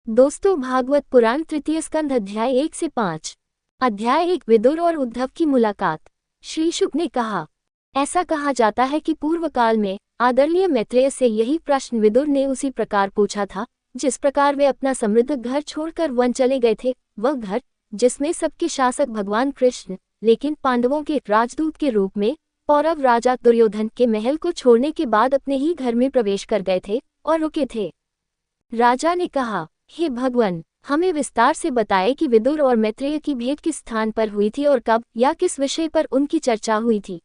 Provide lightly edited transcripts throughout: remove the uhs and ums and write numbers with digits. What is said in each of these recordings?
दोस्तों, भागवत पुराण तृतीय स्कंध अध्याय 1 से 5। अध्याय 1। विदुर और उद्धव की मुलाकात। श्री शुक ने कहा, ऐसा कहा जाता है कि पूर्व काल में आदरणीय मैत्रेय से यही प्रश्न विदुर ने उसी प्रकार पूछा था जिस प्रकार वे अपना समृद्ध घर छोड़कर वन चले गए थे। वह घर जिसमें सबके शासक भगवान कृष्ण, लेकिन पांडवों के राजदूत के रूप में पौरव राजा दुर्योधन के महल को छोड़ने के बाद अपने ही घर में प्रवेश कर गए थे और रुके थे। राजा ने कहा, हे भगवान, हमें विस्तार से बताए कि विदुर और मैत्रेय की भेंट किस स्थान पर हुई थी और कब या किस विषय पर उनकी चर्चा हुई थी,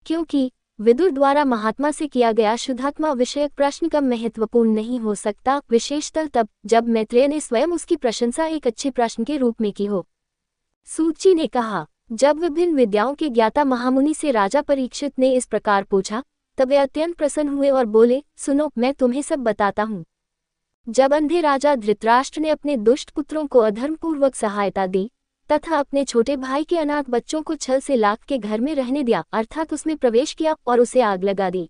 क्योंकि विदुर द्वारा महात्मा से किया गया शुद्धात्मा विषयक प्रश्न कम महत्वपूर्ण नहीं हो सकता, विशेषतः तब जब मैत्रेय ने स्वयं उसकी प्रशंसा एक अच्छे प्रश्न के रूप में की हो। सूची ने कहा, जब विभिन्न विद्याओं के ज्ञाता महामुनि से राजा परीक्षित ने इस प्रकार पूछा, तब वे अत्यंत प्रसन्न हुए और बोले, सुनो, मैं तुम्हें सब बताता हूँ। जब अंधे राजा धृतराष्ट्र ने अपने दुष्ट पुत्रों को अधर्मपूर्वक सहायता दी तथा अपने छोटे भाई के अनाथ बच्चों को छल से लाख के घर में रहने दिया, अर्थात उसमें प्रवेश किया और उसे आग लगा दी।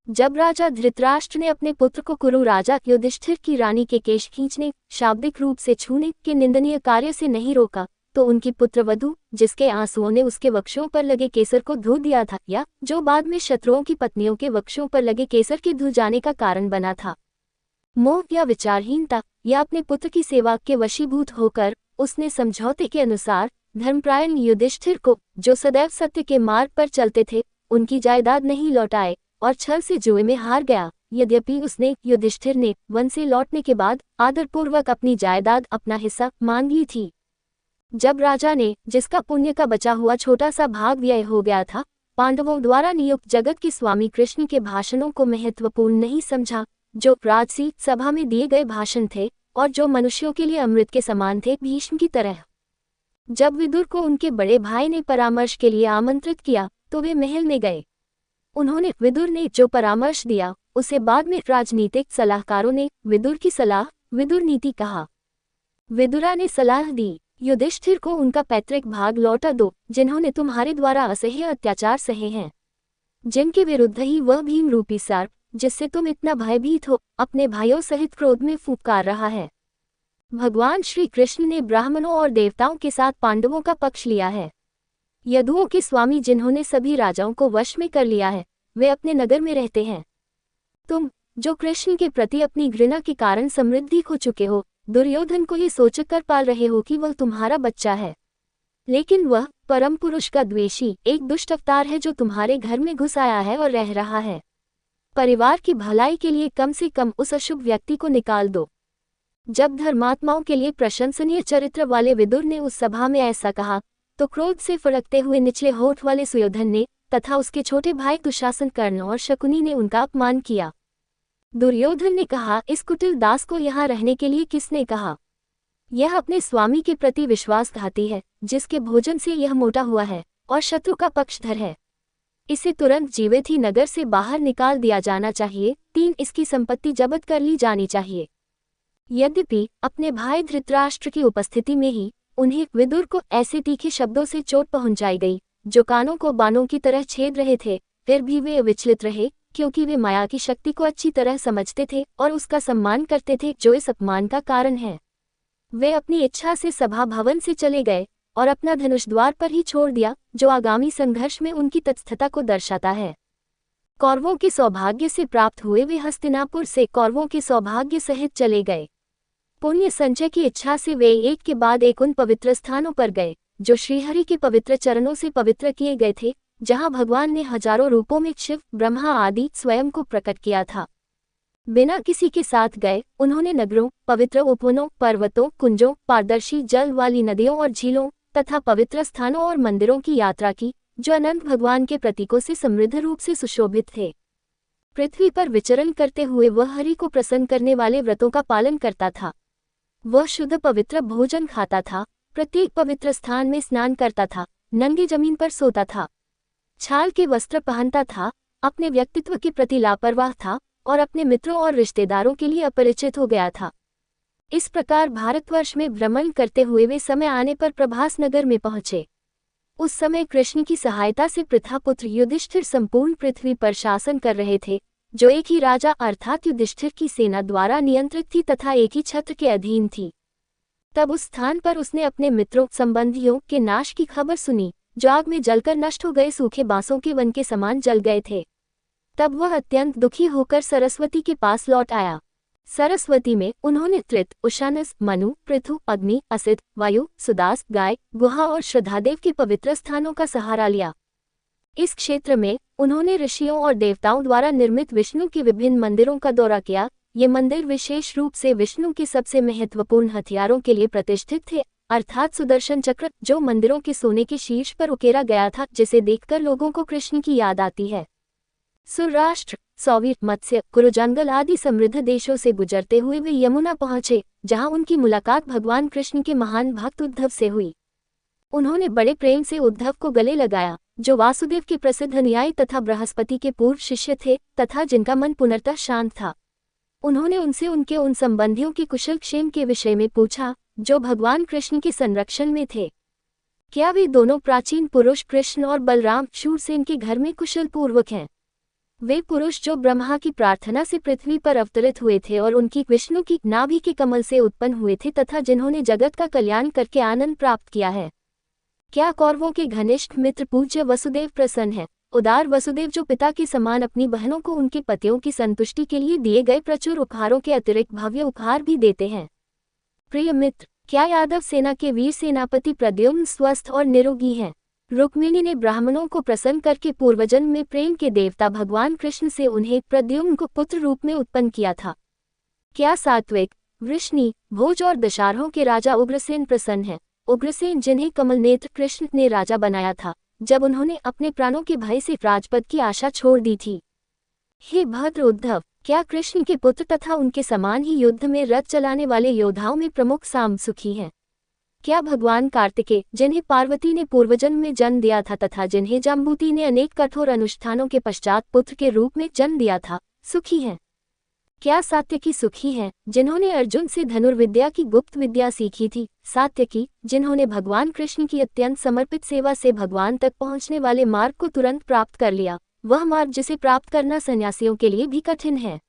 जब राजा धृतराष्ट्र ने अपने पुत्र को कुरु राजा युधिष्ठिर की रानी के केश खींचने, शाब्दिक रूप से छूने के निंदनीय कार्य से नहीं रोका, तो उनकी पुत्रवधू, जिसके आंसुओं ने उसके वक्षों पर लगे केसर को धो दिया था, या जो बाद में शत्रुओं की पत्नियों के वक्षों पर लगे केसर के धुल जाने का कारण बना था, मोह या विचारहीनता या अपने पुत्र की सेवा के वशीभूत होकर उसने समझौते के अनुसार धर्मप्रायण युधिष्ठिर को, जो सदैव सत्य के मार्ग पर चलते थे, उनकी जायदाद नहीं लौटाए और छल से जुए में हार गया। यद्यपि उसने, युधिष्ठिर ने, वन से लौटने के बाद आदरपूर्वक अपनी जायदाद, अपना हिस्सा मांग ली थी। जब राजा ने, जिसका पुण्य का बचा हुआ छोटा सा भाग व्यय हो गया था, पांडवों द्वारा नियुक्त जगत के स्वामी कृष्ण के भाषणों को महत्वपूर्ण नहीं समझा, जो राजसी सभा में दिए गए भाषण थे और जो मनुष्यों के लिए अमृत के समान थे, भीष्म की तरह। जब विदुर को उनके बड़े भाई ने परामर्श के लिए आमंत्रित किया तो वे महल में गए। उन्होंने, विदुर ने जो परामर्श दिया उसे बाद में राजनीतिक सलाहकारों ने विदुर की सलाह, विदुर नीति कहा। विदुरा ने सलाह दी, युधिष्ठिर को उनका पैतृक भाग लौटा दो, जिन्होंने तुम्हारे द्वारा असह्य अत्याचार सहे हैं, जिनके विरुद्ध ही वह भीम रूपी सर्प, जिससे तुम इतना भयभीत हो, अपने भाइयों सहित क्रोध में फूंकार रहा है। भगवान श्री कृष्ण ने ब्राह्मणों और देवताओं के साथ पांडवों का पक्ष लिया है। यदुओं के स्वामी, जिन्होंने सभी राजाओं को वश में कर लिया है, वे अपने नगर में रहते हैं। तुम, जो कृष्ण के प्रति अपनी घृणा के कारण समृद्धि खो चुके हो, दुर्योधन को ये सोचकर पाल रहे हो कि वह तुम्हारा बच्चा है, लेकिन वह परम पुरुष का द्वेषी एक दुष्ट अवतार है जो तुम्हारे घर में घुस आया है और रह रहा है। परिवार की भलाई के लिए कम से कम उस अशुभ व्यक्ति को निकाल दो। जब धर्मात्माओं के लिए प्रशंसनीय चरित्र वाले विदुर ने उस सभा में ऐसा कहा, तो क्रोध से फड़कते हुए निचले होठ वाले सुयोधन ने तथा उसके छोटे भाई दुशासन, कर्ण और शकुनी ने उनका अपमान किया। दुर्योधन ने कहा, इस कुटिल दास को यहाँ रहने के लिए किसने कहा? यह अपने स्वामी के प्रति विश्वासघाती है, जिसके भोजन से यह मोटा हुआ है और शत्रु का पक्षधर है। इसे तुरंत जीवित ही नगर से बाहर निकाल दिया जाना चाहिए। 3 इसकी संपत्ति जब्त कर ली जानी चाहिए। यद्यपि अपने भाई धृतराष्ट्र की उपस्थिति में ही उन्हें, विदुर को, ऐसे तीखे शब्दों से चोट पहुंचाई गई जो कानों को बाणों की तरह छेद रहे थे, फिर भी वे विचलित रहे, क्योंकि वे माया की शक्ति को अच्छी तरह समझते थे और उसका सम्मान करते थे, जो इस अपमान का कारण है। वे अपनी इच्छा से सभा भवन से चले गए और अपना धनुष द्वार पर ही छोड़ दिया, जो आगामी संघर्ष में उनकी तत्स्थता को दर्शाता है। कौरवों के सौभाग्य से प्राप्त हुए वे हस्तिनापुर से कौरवों के सौभाग्य सहित चले गए। पुण्य संचय की इच्छा से वे एक के बाद एक उन पवित्र स्थानों पर गए जो श्रीहरि के पवित्र चरणों से पवित्र किए गए थे, जहां भगवान ने हजारों रूपों में शिव, ब्रह्मा आदि स्वयं को प्रकट किया था। बिना किसी के साथ गए उन्होंने नगरों, पवित्र उपवनों, पर्वतों, कुंजों, पारदर्शी जल वाली नदियों और झीलों तथा पवित्र स्थानों और मंदिरों की यात्रा की, जो अनंत भगवान के प्रतीकों से समृद्ध रूप से सुशोभित थे। पृथ्वी पर विचरण करते हुए वह हरि को प्रसन्न करने वाले व्रतों का पालन करता था। वह शुद्ध पवित्र भोजन खाता था, प्रत्येक पवित्र स्थान में स्नान करता था, नंगे जमीन पर सोता था, छाल के वस्त्र पहनता था, अपने व्यक्तित्व के प्रति लापरवाह था और अपने मित्रों और रिश्तेदारों के लिए अपरिचित हो गया था। इस प्रकार भारतवर्ष में भ्रमण करते हुए वे समय आने पर प्रभास नगर में पहुंचे। उस समय कृष्ण की सहायता से पृथापुत्र युधिष्ठिर संपूर्ण पृथ्वी पर शासन कर रहे थे, जो एक ही राजा अर्थात युधिष्ठिर की सेना द्वारा नियंत्रित थी तथा एक ही छत्र के अधीन थी। तब उस स्थान पर उसने अपने मित्रों संबंधियों के नाश की खबर सुनी, जो आग में जलकर नष्ट हो गए सूखे बांसों के वन के समान जल गए थे। तब वह अत्यंत दुखी होकर सरस्वती के पास लौट आया। सरस्वती में उन्होंने त्रित, उशानस, मनु, पृथु, अग्नि, असित, वायु, सुदास, गाय, गुहा और श्रद्धादेव के पवित्र स्थानों का सहारा लिया। इस क्षेत्र में उन्होंने ऋषियों और देवताओं द्वारा निर्मित विष्णु के विभिन्न मंदिरों का दौरा किया। ये मंदिर विशेष रूप से विष्णु के सबसे महत्वपूर्ण हथियारों के लिए प्रतिष्ठित थे, अर्थात सुदर्शन चक्र, जो मंदिरों के सोने के शीर्ष पर उकेरा गया था, जिसे देखकर लोगों को कृष्ण की याद आती है। सुराष्ट्र, सौवीर, मत्स्य, कुरु जंगल आदि समृद्ध देशों से गुजरते हुए वे यमुना पहुंचे, जहां उनकी मुलाकात भगवान कृष्ण के महान भक्त उद्धव से हुई। उन्होंने बड़े प्रेम से उद्धव को गले लगाया, जो वासुदेव के प्रसिद्ध अनुयायी तथा बृहस्पति के पूर्व शिष्य थे तथा जिनका मन पुनर्तः शांत था। उन्होंने उनसे उनके उन संबंधियों के कुशल क्षेम के विषय में पूछा, जो भगवान कृष्ण के संरक्षण में थे। क्या वे दोनों प्राचीन पुरुष कृष्ण और बलराम शूरसेन के घर में कुशल पूर्वक हैं? वे पुरुष जो ब्रह्मा की प्रार्थना से पृथ्वी पर अवतरित हुए थे और उनकी विष्णु की नाभि के कमल से उत्पन्न हुए थे तथा जिन्होंने जगत का कल्याण करके आनंद प्राप्त किया है। क्या कौरवों के घनिष्ठ मित्र पूज्य वसुदेव प्रसन्न है? उदार वसुदेव जो पिता के समान अपनी बहनों को उनके पतियों की संतुष्टि के लिए दिए गए प्रचुर उपहारों के अतिरिक्त भव्य उपहार भी देते हैं। प्रिय मित्र, क्या यादव सेना के वीर सेनापति प्रद्युम्न स्वस्थ और निरोगी हैं? रुक्मिणी ने ब्राह्मणों को प्रसन्न करके पूर्वजन्म में प्रेम के देवता भगवान कृष्ण से उन्हें प्रद्युम्न को पुत्र रूप में उत्पन्न किया था। क्या सात्विक, वृष्णि, भोज और दशारों के राजा उग्रसेन प्रसन्न हैं? उग्रसेन जिन्हें कमल नेत्र कृष्ण ने राजा बनाया था, जब उन्होंने अपने प्राणों के भय से राजपद की आशा छोड़ दी थी। हे भद्र उद्धव, क्या कृष्ण के पुत्र तथा उनके समान ही युद्ध में रथ चलाने वाले योद्धाओं में प्रमुख सांब सुखी हैं? क्या भगवान कार्तिकेय, जिन्हें पार्वती ने पूर्वजन्म में जन्म दिया था तथा जिन्हें जाम्बूती ने अनेक कठोर अनुष्ठानों के पश्चात पुत्र के रूप में जन्म दिया था, सुखी हैं? क्या सात्यकी सुखी हैं, जिन्होंने अर्जुन से धनुर्विद्या की गुप्त विद्या सीखी थी? सात्यकी, जिन्होंने भगवान कृष्ण की अत्यंत समर्पित सेवा से भगवान तक पहुंचने वाले मार्ग को तुरंत प्राप्त कर लिया, वह मार्ग जिसे प्राप्त करना सन्यासियों के लिए भी कठिन है।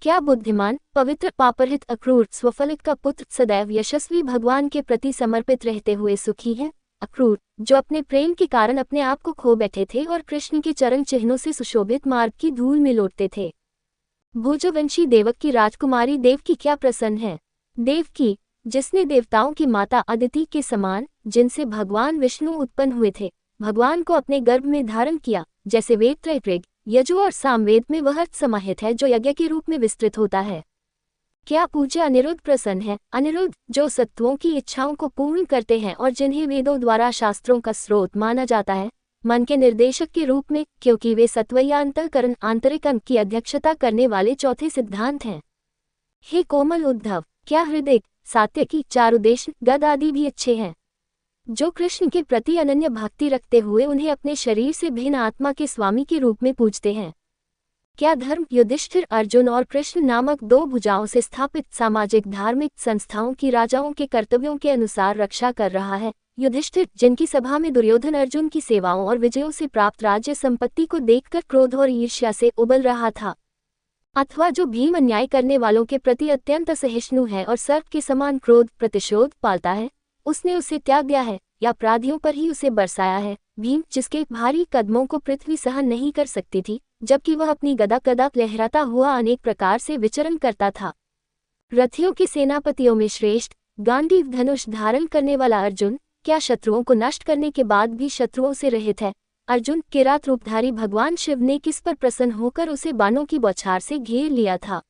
क्या बुद्धिमान, पवित्र, पापरहित, अक्रूर, स्वफलित का पुत्र सदैव यशस्वी भगवान के प्रति समर्पित रहते हुए सुखी है? अक्रूर, जो अपने प्रेम के कारण अपने आप को खो बैठे थे और कृष्ण के चरण चिन्हों से सुशोभित मार्ग की धूल में लौटते थे। भोजवंशी देवक की राजकुमारी देवकी क्या प्रसन्न है? देवकी, जिसने देवताओं की माता अदिति के समान, जिनसे भगवान विष्णु उत्पन्न हुए थे, भगवान को अपने गर्भ में धारण किया, जैसे वेद त्रय ऋग, यजु और सामवेद में वह अर्थ समाहित है जो यज्ञ के रूप में विस्तृत होता है। क्या पूज्य अनिरुद्ध प्रसन्न है? अनिरुद्ध, जो सत्वों की इच्छाओं को पूर्ण करते हैं और जिन्हें वेदों द्वारा शास्त्रों का स्रोत माना जाता है, मन के निर्देशक के रूप में, क्योंकि वे सत्व या अंतःकरण आंतरिक अंग की अध्यक्षता करने वाले चौथे सिद्धांत हैं। हे कोमल उद्धव, क्या हृदय, सात्यकी, चारुदेश, गद आदि भी अच्छे हैं, जो कृष्ण के प्रति अनन्य भक्ति रखते हुए उन्हें अपने शरीर से भिन्न आत्मा के स्वामी के रूप में पूजते हैं? क्या धर्म, युधिष्ठिर, अर्जुन और कृष्ण नामक दो भुजाओं से स्थापित सामाजिक धार्मिक संस्थाओं की राजाओं के कर्तव्यों के अनुसार रक्षा कर रहा है? युधिष्ठिर, जिनकी सभा में दुर्योधन अर्जुन की सेवाओं और विजयों से प्राप्त राज्य संपत्ति को देखकर क्रोध और ईर्ष्या से उबल रहा था? अथवा जो भीम अन्याय करने वालों के प्रति अत्यंत असहिष्णु है और सर्प के समान क्रोध प्रतिशोध पालता है, उसने उसे त्याग दिया है या अपराधियों पर ही उसे बरसाया है? भीम, जिसके भारी कदमों को पृथ्वी सहन नहीं कर सकती थी, जबकि वह अपनी गदा गदा लहराता हुआ अनेक प्रकार से विचरण करता था। रथियों के सेनापतियों में श्रेष्ठ, गांडीव धनुष धारण करने वाला अर्जुन, क्या शत्रुओं को नष्ट करने के बाद भी शत्रुओं से रहित है? अर्जुन, किरात रूपधारी भगवान शिव ने किस पर प्रसन्न होकर उसे बाणों की बौछार से घेर लिया था?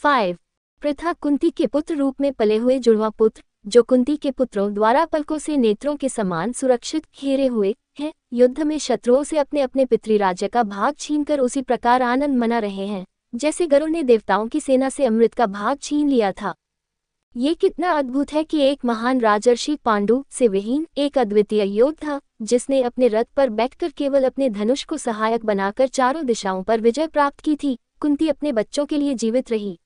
5. पृथा, कुंती के पुत्र रूप में पले हुए जुड़वा पुत्र, जो कुंती के पुत्रों द्वारा पलकों से नेत्रों के समान सुरक्षित घेरे हुए हैं, युद्ध में शत्रुओं से अपने अपने पितृराज्य का भाग छीनकर उसी प्रकार आनंद मना रहे हैं, जैसे गरुड़ ने देवताओं की सेना से अमृत का भाग छीन लिया था। ये कितना अद्भुत है कि एक महान राजर्षि पांडु से विहीन एक अद्वितीय योद्धा, जिसने अपने रथ पर बैठकर केवल अपने धनुष को सहायक बनाकर चारों दिशाओं पर विजय प्राप्त की थी, कुंती अपने बच्चों के लिए जीवित रही।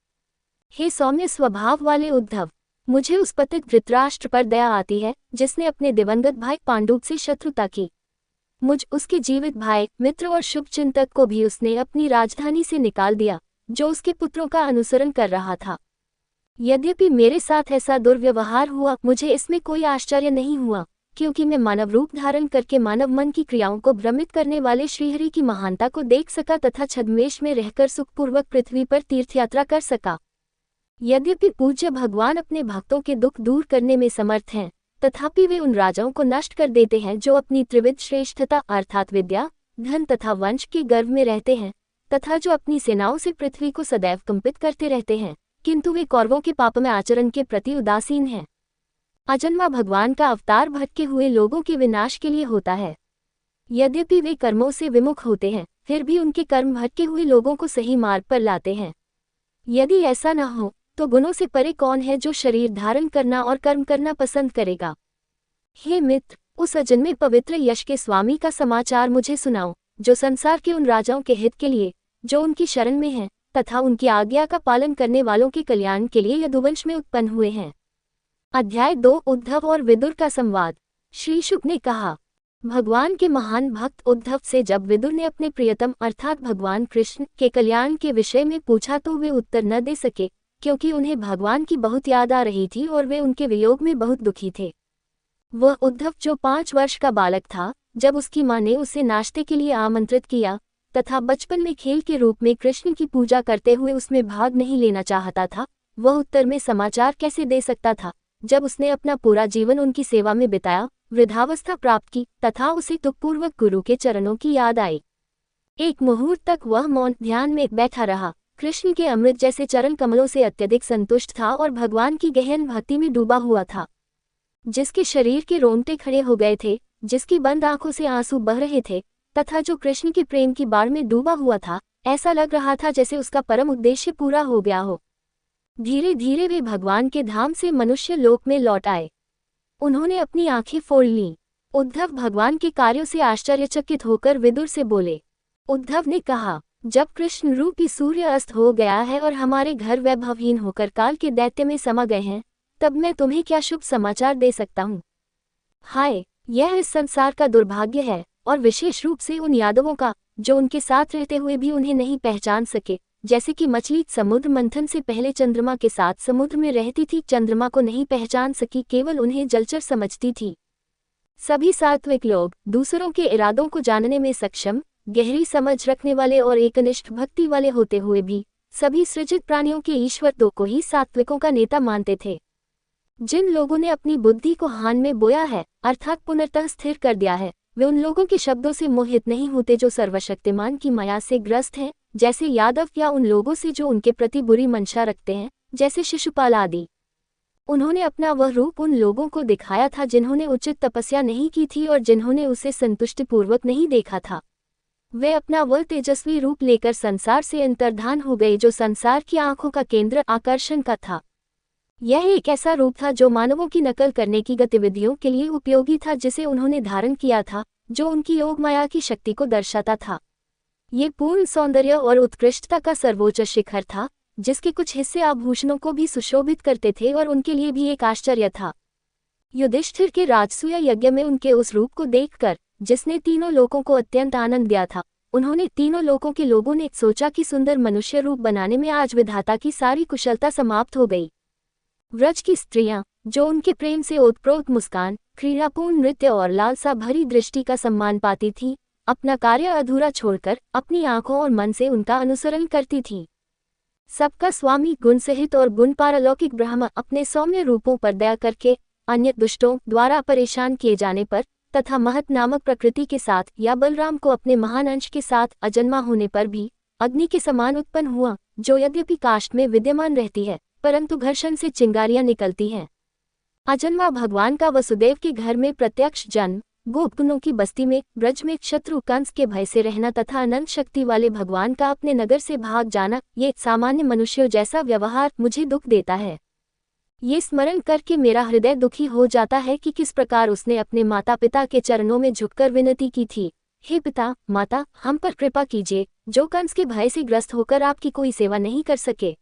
हे सौम्य स्वभाव वाले उद्धव, मुझे उस पतित धृतराष्ट्र पर दया आती है, जिसने अपने दिवंगत भाई पांडु से शत्रुता की। मुझ उसके जीवित भाई, मित्र और शुभचिंतक को भी उसने अपनी राजधानी से निकाल दिया, जो उसके पुत्रों का अनुसरण कर रहा था। यद्यपि मेरे साथ ऐसा दुर्व्यवहार हुआ, मुझे इसमें कोई आश्चर्य नहीं हुआ, क्योंकि मैं मानव रूप धारण करके मानव मन की क्रियाओं को भ्रमित करने वाले श्रीहरि की महानता को देख सका तथा छद्मवेश में रहकर सुखपूर्वक पृथ्वी पर तीर्थयात्रा कर सका। यद्यपि पूज्य भगवान अपने भक्तों के दुख दूर करने में समर्थ हैं, तथापि वे उन राजाओं को नष्ट कर देते हैं जो अपनी त्रिविध श्रेष्ठता अर्थात विद्या, धन तथा वंश के गर्व में रहते हैं, तथा जो अपनी सेनाओं से पृथ्वी को सदैव कंपित करते रहते हैं, किंतु वे कौरवों के पापमय आचरण के प्रति उदासीन हैं। अजन्मा भगवान का अवतार भटके हुए लोगों के विनाश के लिए होता है। यद्यपि वे कर्मों से विमुख होते हैं, फिर भी उनके कर्म भटके हुए लोगों को सही मार्ग पर लाते हैं। यदि ऐसा न हो तो गुणों से परे कौन है जो शरीर धारण करना और कर्म करना पसंद करेगा। हे मित्र, उस अजन्मे पवित्र यश के स्वामी का समाचार मुझे सुनाओ, जो संसार के उन राजाओं के हित के लिए, जो उनकी शरण में हैं, तथा उनकी आज्ञा का पालन करने वालों के कल्याण के लिए यदुवंश में उत्पन्न हुए हैं। अध्याय 2 उद्धव और विदुर का संवाद। श्री शुक ने कहा, भगवान के महान भक्त उद्धव से जब विदुर ने अपने प्रियतम अर्थात भगवान कृष्ण के कल्याण के विषय में पूछा तो वे उत्तर न दे सके, क्योंकि उन्हें भगवान की बहुत याद आ रही थी और वे उनके वियोग में बहुत दुखी थे। वह उद्धव जो 5 वर्ष का बालक था, जब उसकी मां ने उसे नाश्ते के लिए आमंत्रित किया तथा बचपन में खेल के रूप में कृष्ण की पूजा करते हुए उसमें भाग नहीं लेना चाहता था, वह उत्तर में समाचार कैसे दे सकता था, जब उसने अपना पूरा जीवन उनकी सेवा में बिताया, वृद्धावस्था प्राप्त की तथा उसे तुकपूर्वक गुरु के चरणों की याद आई। एक मुहूर्त तक वह मौन ध्यान में बैठा रहा, कृष्ण के अमृत जैसे चरण कमलों से अत्यधिक संतुष्ट था और भगवान की गहन भक्ति में डूबा हुआ था। जिसके शरीर के रोंगटे खड़े हो गए थे, जिसकी बंद आंखों से आंसू बह रहे थे, तथा जो कृष्ण के प्रेम की बाढ़ में डूबा हुआ था, ऐसा लग रहा था जैसे उसका परम उद्देश्य पूरा हो गया हो। धीरे धीरे वे भगवान के धाम से मनुष्य लोक में लौट आए। उन्होंने अपनी आंखें फोड़ लीं। उद्धव भगवान के कार्यों से आश्चर्यचकित होकर विदुर से बोले। उद्धव ने कहा, जब कृष्ण रूपी सूर्य अस्त हो गया है और हमारे घर वैभवहीन होकर काल के दैत्य में समा गए हैं, तब मैं तुम्हें क्या शुभ समाचार दे सकता हूँ। हाय, यह इस संसार का दुर्भाग्य है, और विशेष रूप से उन यादवों का, जो उनके साथ रहते हुए भी उन्हें नहीं पहचान सके, जैसे कि मछली समुद्र मंथन से पहले चंद्रमा के साथ समुद्र में रहती थी, चंद्रमा को नहीं पहचान सकी, केवल उन्हें जलचर समझती थी। सभी सात्विक लोग दूसरों के इरादों को जानने में सक्षम, गहरी समझ रखने वाले और एकनिष्ठ भक्ति वाले होते हुए भी सभी सृजित प्राणियों के ईश्वर दो को ही सात्विकों का नेता मानते थे। जिन लोगों ने अपनी बुद्धि को हान में बोया है, अर्थात पुनर्तः स्थिर कर दिया है, वे उन लोगों के शब्दों से मोहित नहीं होते जो सर्वशक्तिमान की माया से ग्रस्त हैं, जैसे यादव, या उन लोगों से जो उनके प्रति बुरी मंशा रखते हैं, जैसे शिशुपाल आदि। उन्होंने अपना वह रूप उन लोगों को दिखाया था जिन्होंने उचित तपस्या नहीं की थी और जिन्होंने उसे संतुष्टिपूर्वक नहीं देखा था। वे अपना वह तेजस्वी रूप लेकर संसार से अंतर्धान हो गए जो संसार की आंखों का केंद्र आकर्षण का था। यह एक ऐसा रूप था जो मानवों की नकल करने की गतिविधियों के लिए उपयोगी था, जिसे उन्होंने धारण किया था, जो उनकी योग माया की शक्ति को दर्शाता था। ये पूर्ण सौंदर्य और उत्कृष्टता का सर्वोच्च शिखर था, जिसके कुछ हिस्से आभूषणों को भी सुशोभित करते थे और उनके लिए भी एक आश्चर्य था। युधिष्ठिर के राजसूय यज्ञ में उनके उस रूप को देखकर, जिसने तीनों लोकों को अत्यंत आनंद दिया था, उन्होंने तीनों लोकों के लोगों ने सोचा कि सुंदर मनुष्य रूप बनाने में आज विधाता की सारी कुशलता समाप्त हो गई। व्रज की स्त्रियां, जो उनके प्रेम से ओतप्रोत मुस्कान, क्रीड़ापूर्ण नृत्य और लालसा भरी दृष्टि का सम्मान पाती थीं, अपना कार्य अधूरा छोड़कर अपनी आंखों और मन से उनका अनुसरण करती थीं। सबका स्वामी गुण सहित और गुण पारलौकिक ब्रह्म अपने सौम्य रूपों पर दया करके अन्य दुष्टों द्वारा परेशान किए जाने पर तथा महत नामक प्रकृति के साथ या बलराम को अपने महान अंश के साथ अजन्मा होने पर भी अग्नि के समान उत्पन्न हुआ, जो यद्यपि काष्ठ में विद्यमान रहती है, परंतु घर्षण से चिंगारियां निकलती हैं। अजन्मा भगवान का वसुदेव के घर में प्रत्यक्ष जन्म, गोपकुलों की बस्ती में ब्रज में शत्रु कंस के भय से रहना तथा अनंत शक्ति वाले भगवान का अपने नगर से भाग जाना, ये सामान्य मनुष्यों जैसा व्यवहार मुझे दुख देता है। ये स्मरण करके मेरा हृदय दुखी हो जाता है कि किस प्रकार उसने अपने माता पिता के चरणों में झुककर विनती की थी, हे पिता माता, हम पर कृपा कीजिए, जो कंस के भय से ग्रस्त होकर आपकी कोई सेवा नहीं कर सके।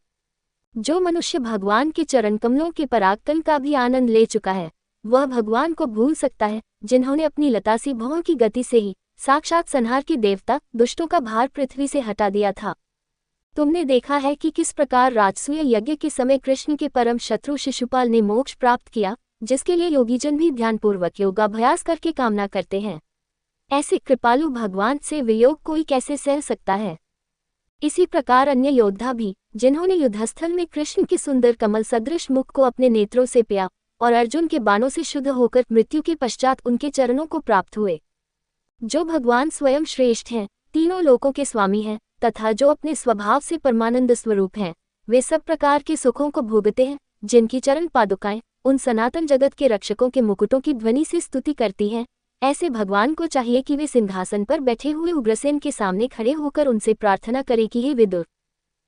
जो मनुष्य भगवान के चरण कमलों के परागकण का भी आनंद ले चुका है, वह भगवान को भूल सकता है, जिन्होंने अपनी लतासी भौं की गति से ही साक्षात संहार के देवता, दुष्टों का भार पृथ्वी से हटा दिया था। तुमने देखा है कि किस प्रकार राजसूय यज्ञ के समय कृष्ण के परम शत्रु शिशुपाल ने मोक्ष प्राप्त किया, जिसके लिए योगीजन भी ध्यानपूर्वक योगाभ्यास करके कामना करते हैं। ऐसे कृपालु भगवान से वियोग कोई कैसे सह सकता है। इसी प्रकार अन्य योद्धा भी, जिन्होंने युद्धस्थल में कृष्ण के सुंदर कमल सदृश मुख को अपने नेत्रों से पिया और अर्जुन के बाणों से शुद्ध होकर मृत्यु के पश्चात उनके चरणों को प्राप्त हुए, जो भगवान स्वयं श्रेष्ठ हैं, तीनों लोकों के स्वामी हैं तथा जो अपने स्वभाव से परमानंद स्वरूप हैं, वे सब प्रकार के सुखों को भोगते हैं, जिनकी चरण पादुकाएं उन सनातन जगत के रक्षकों के मुकुटों की ध्वनि से स्तुति करती हैं। ऐसे भगवान को चाहिए कि वे सिंहासन पर बैठे हुए उग्रसेन के सामने खड़े होकर उनसे प्रार्थना करें कि हे विदुर,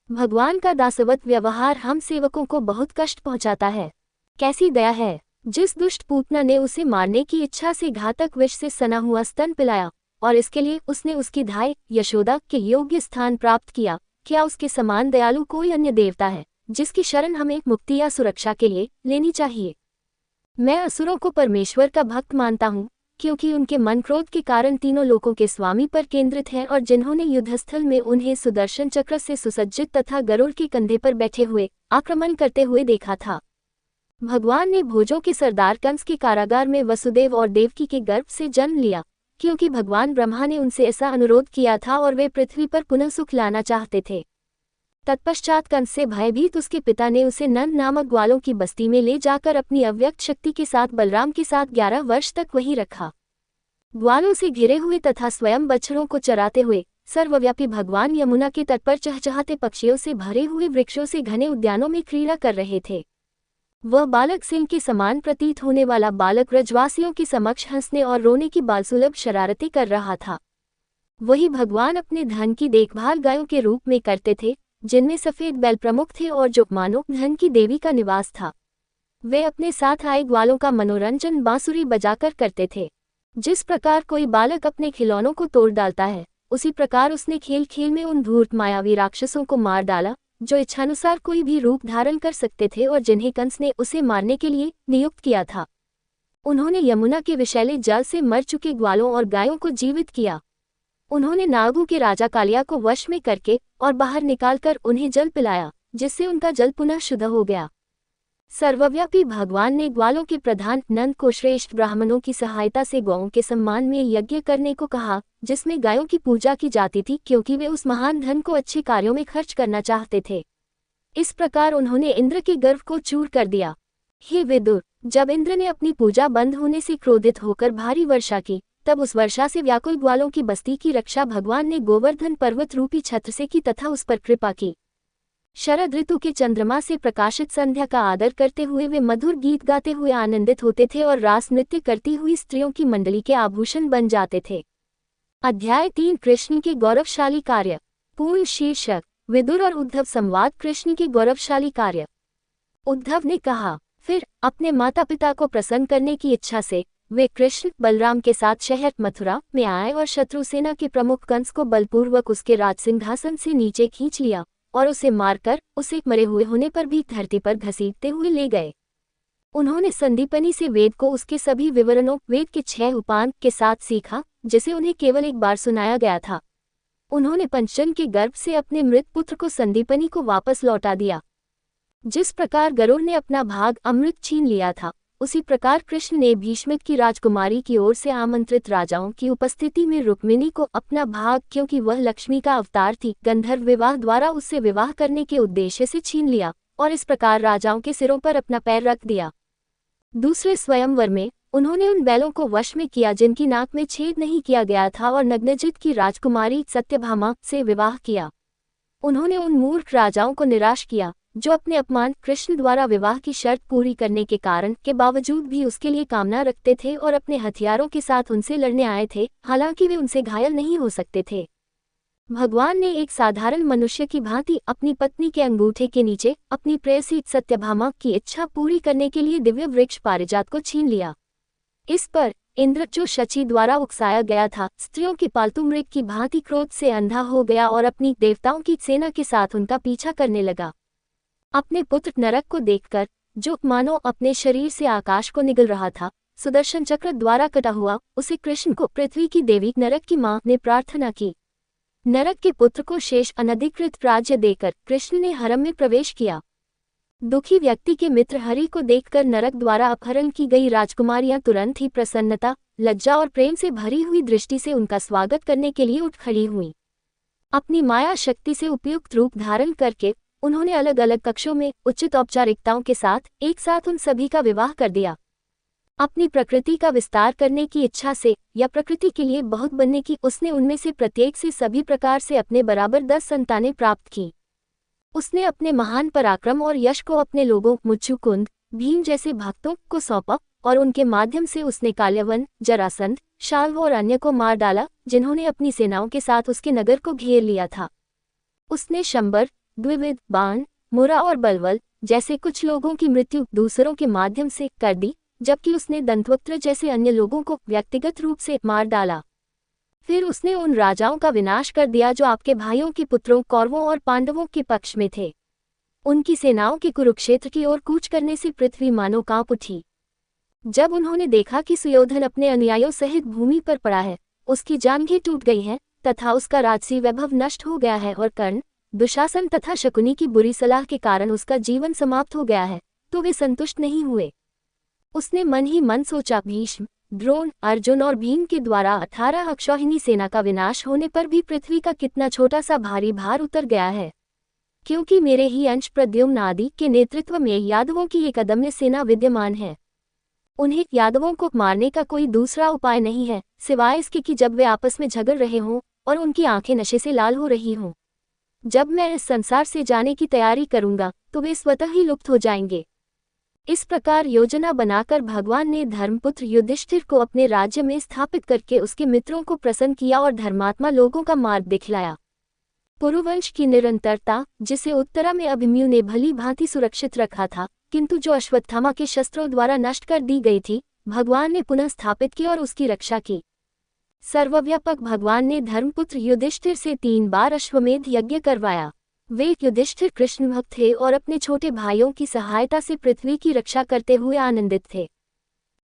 भगवान का दासवत व्यवहार हम सेवकों को बहुत कष्ट पहुंचाता है। कैसी दया है। जिस दुष्ट पूतना ने उसे मारने की इच्छा से घातक विष से सना हुआ स्तन पिलाया और इसके लिए उसने उसकी धाय यशोदा के योग्य स्थान प्राप्त किया, क्या उसके समान दयालु कोई अन्य देवता है जिसकी शरण हमें मुक्ति या सुरक्षा के लिए लेनी चाहिए। मैं असुरों को परमेश्वर का भक्त मानता हूँ, क्योंकि उनके मन क्रोध के कारण तीनों लोकों के स्वामी पर केंद्रित है और जिन्होंने युद्धस्थल में उन्हें सुदर्शन चक्र से सुसज्जित तथा गरुड़ के कंधे पर बैठे हुए आक्रमण करते हुए देखा था। भगवान ने भोजों के सरदार कंस के कारागार में वसुदेव और देवकी के गर्भ से जन्म लिया, क्योंकि भगवान ब्रह्मा ने उनसे ऐसा अनुरोध किया था और वे पृथ्वी पर पुनः सुख लाना चाहते थे। तत्पश्चात कंस से भयभीत उसके पिता ने उसे नंद नामक ग्वालों की बस्ती में ले जाकर अपनी अव्यक्त शक्ति के साथ बलराम के साथ 11 वर्ष तक वहीं रखा। ग्वालों से घिरे हुए तथा स्वयं बछड़ों को चराते हुए सर्वव्यापी भगवान यमुना के तट पर चहचहाते पक्षियों से भरे हुए वृक्षों से घने उद्यानों में क्रीड़ा कर रहे थे। वह बालक सिंह के समान प्रतीत होने वाला बालक ब्रजवासियों के समक्ष हंसने और रोने की बालसुलभ शरारतें कर रहा था। वही भगवान अपने धन की देखभाल गायों के रूप में करते थे, जिनमें सफेद बैल प्रमुख थे और जो मानो धन की देवी का निवास था। वे अपने साथ आए ग्वालों का मनोरंजन बांसुरी बजाकर करते थे। जिस प्रकार कोई बालक अपने खिलौनों को तोड़ डालता है, उसी प्रकार उसने खेल खेल में उन धूर्त मायावी राक्षसों को मार डाला, जो इच्छानुसार कोई भी रूप धारण कर सकते थे और जिन्हें कंस ने उसे मारने के लिए नियुक्त किया था। उन्होंने यमुना के विषैले जल से मर चुके ग्वालों और गायों को जीवित किया। उन्होंने नागों के राजा कालिया को वश में करके और बाहर निकालकर उन्हें जल पिलाया, जिससे उनका जल पुनः शुद्ध हो गया। सर्वव्यापी भगवान ने ग्वालों के प्रधान नंद को श्रेष्ठ ब्राह्मणों की सहायता से गौओं के सम्मान में यज्ञ करने को कहा, जिसमें गायों की पूजा की जाती थी, क्योंकि वे उस महान धन को अच्छे कार्यों में खर्च करना चाहते थे। इस प्रकार उन्होंने इंद्र के गर्व को चूर कर दिया। हे विदुर, जब इंद्र ने अपनी पूजा बंद होने से क्रोधित होकर भारी वर्षा की, तब उस वर्षा से व्याकुल ग्वालों की बस्ती की रक्षा भगवान ने गोवर्धन पर्वत रूपी छत्र से की तथा उस पर कृपा की। शरद ऋतु के चंद्रमा से प्रकाशित संध्या का आदर करते हुए वे मधुर गीत गाते हुए आनंदित होते थे और रास नृत्य करती हुई स्त्रियों की मंडली के आभूषण बन जाते थे। अध्याय 3 कृष्ण के गौरवशाली कार्य। पूर्ण शीर्षक विदुर और उद्धव संवाद। कृष्ण के गौरवशाली कार्य। उद्धव ने कहा, फिर अपने माता पिता को प्रसन्न करने की इच्छा से वे कृष्ण बलराम के साथ शहर मथुरा में आए और शत्रु सेना के प्रमुख कंस को बलपूर्वक उसके राजसिंहासन से नीचे खींच लिया और उसे मारकर उसे मरे हुए होने पर भी धरती पर घसीटते हुए ले गए। उन्होंने संदीपनी से वेद को उसके सभी विवरणों वेद के 6 उपांग के साथ सीखा, जिसे उन्हें केवल एक बार सुनाया गया था। उन्होंने पंचजन के गर्भ से अपने मृत पुत्र को संदीपनी को वापस लौटा दिया। जिस प्रकार गरुड़ ने अपना भाग अमृत छीन लिया था, उसी प्रकार कृष्ण ने भीष्मिक की राजकुमारी की ओर से आमंत्रित राजाओं की उपस्थिति में रुक्मिणी को अपना भाग, क्योंकि वह लक्ष्मी का अवतार थी, गंधर्व विवाह द्वारा उससे विवाह करने के उद्देश्य से छीन लिया और इस प्रकार राजाओं के सिरों पर अपना पैर रख दिया। दूसरे स्वयंवर में उन्होंने उन बैलों को वश में किया जिनकी नाक में छेद नहीं किया गया था और नग्नजित की राजकुमारी सत्यभामा से विवाह किया। उन्होंने उन मूर्ख राजाओं को निराश किया जो अपने अपमान कृष्ण द्वारा विवाह की शर्त पूरी करने के कारण के बावजूद भी उसके लिए कामना रखते थे और अपने हथियारों के साथ उनसे लड़ने आए थे, हालांकि वे उनसे घायल नहीं हो सकते थे। भगवान ने एक साधारण मनुष्य की भांति अपनी पत्नी के अंगूठे के नीचे अपनी प्रेयसी सत्यभामा की इच्छा पूरी करने के लिए दिव्य वृक्ष पारिजात को छीन लिया। इस पर इंद्र, जो शची द्वारा उकसाया गया था, स्त्रियों के पालतू मृग की भांति क्रोध से अंधा हो गया और अपनी देवताओं की सेना के साथ उनका पीछा करने लगा। अपने पुत्र नरक को देखकर, जो मानो अपने शरीर से आकाश को निगल रहा था, सुदर्शन चक्र द्वारा कटा हुआ, उसे कृष्ण को पृथ्वी की देवी नरक की मां ने प्रार्थना की। नरक के पुत्र को शेष अनधिकृत राज्य देकर कृष्ण ने हरम में प्रवेश किया। दुखी व्यक्ति के मित्र हरि को देखकर नरक द्वारा अपहरण की गई राजकुमारियां तुरंत ही प्रसन्नता, लज्जा और प्रेम से भरी हुई दृष्टि से उनका स्वागत करने के लिए उठ खड़ी हुईं। अपनी माया शक्ति से उपयुक्त रूप धारण करके उन्होंने अलग अलग कक्षों में उचित औपचारिकताओं के साथ एक साथ उन सभी का विवाह कर दिया। अपनी प्रकृति का विस्तार करने की इच्छा से या प्रकृति के लिए बहुत बनने की उसने उनमें से प्रत्येक से सभी प्रकार से अपने बराबर 10 संतानें प्राप्त की। उसने अपने महान पराक्रम और यश को अपने लोगों मुचुकुंद, भीम जैसे भक्तों को सौंपा और उनके माध्यम से उसने काल्यवन, जरासंध, शाल्व और अन्य को मार डाला, जिन्होंने अपनी सेनाओं के साथ उसके नगर को घेर लिया था। उसने शंबर, द्विविध, बाण, मुरा और बलवल जैसे कुछ लोगों की मृत्यु दूसरों के माध्यम से कर दी, जबकि उसने दंतवक्त्र जैसे अन्य लोगों को व्यक्तिगत रूप से मार डाला। फिर उसने उन राजाओं का विनाश कर दिया जो आपके भाइयों के पुत्रों कौरवों और पांडवों के पक्ष में थे। उनकी सेनाओं के कुरुक्षेत्र की ओर कूच करने से पृथ्वी मानो कांप उठी। जब उन्होंने देखा कि सुयोधन अपने अनुयायियों सहित भूमि पर पड़ा है, उसकी जांघें टूट गई हैं तथा उसका राजसी वैभव नष्ट हो गया है और कर्ण, दुशासन तथा शकुनी की बुरी सलाह के कारण उसका जीवन समाप्त हो गया है, तो वे संतुष्ट नहीं हुए। उसने मन ही मन सोचा, भीष्म, द्रोण, अर्जुन और भीम के द्वारा 18 अक्षौहिणी सेना का विनाश होने पर भी पृथ्वी का कितना छोटा सा भारी भार उतर गया है, क्योंकि मेरे ही अंश प्रद्युम्न आदि के नेतृत्व में यादवों की एक अदम्य सेना विद्यमान है। उन्हें यादवों को मारने का कोई दूसरा उपाय नहीं है सिवाय इसके कि जब वे आपस में झगड़ रहे हों और उनकी आंखें नशे से लाल हो रही हों। जब मैं इस संसार से जाने की तैयारी करूंगा तो वे स्वतः ही लुप्त हो जाएंगे। इस प्रकार योजना बनाकर भगवान ने धर्मपुत्र युधिष्ठिर को अपने राज्य में स्थापित करके उसके मित्रों को प्रसन्न किया और धर्मात्मा लोगों का मार्ग दिखलाया। पुरुवंश की निरंतरता, जिसे उत्तरा में अभिमन्यु ने भली भांति सुरक्षित रखा था, किंतु जो अश्वत्थामा के शस्त्रों द्वारा नष्ट कर दी गई थी, भगवान ने पुनः स्थापित की और उसकी रक्षा की। सर्वव्यापक भगवान ने धर्मपुत्र युधिष्ठिर से 3 बार अश्वमेध यज्ञ करवाया। वे युधिष्ठिर कृष्ण भक्त थे और अपने छोटे भाइयों की सहायता से पृथ्वी की रक्षा करते हुए आनंदित थे।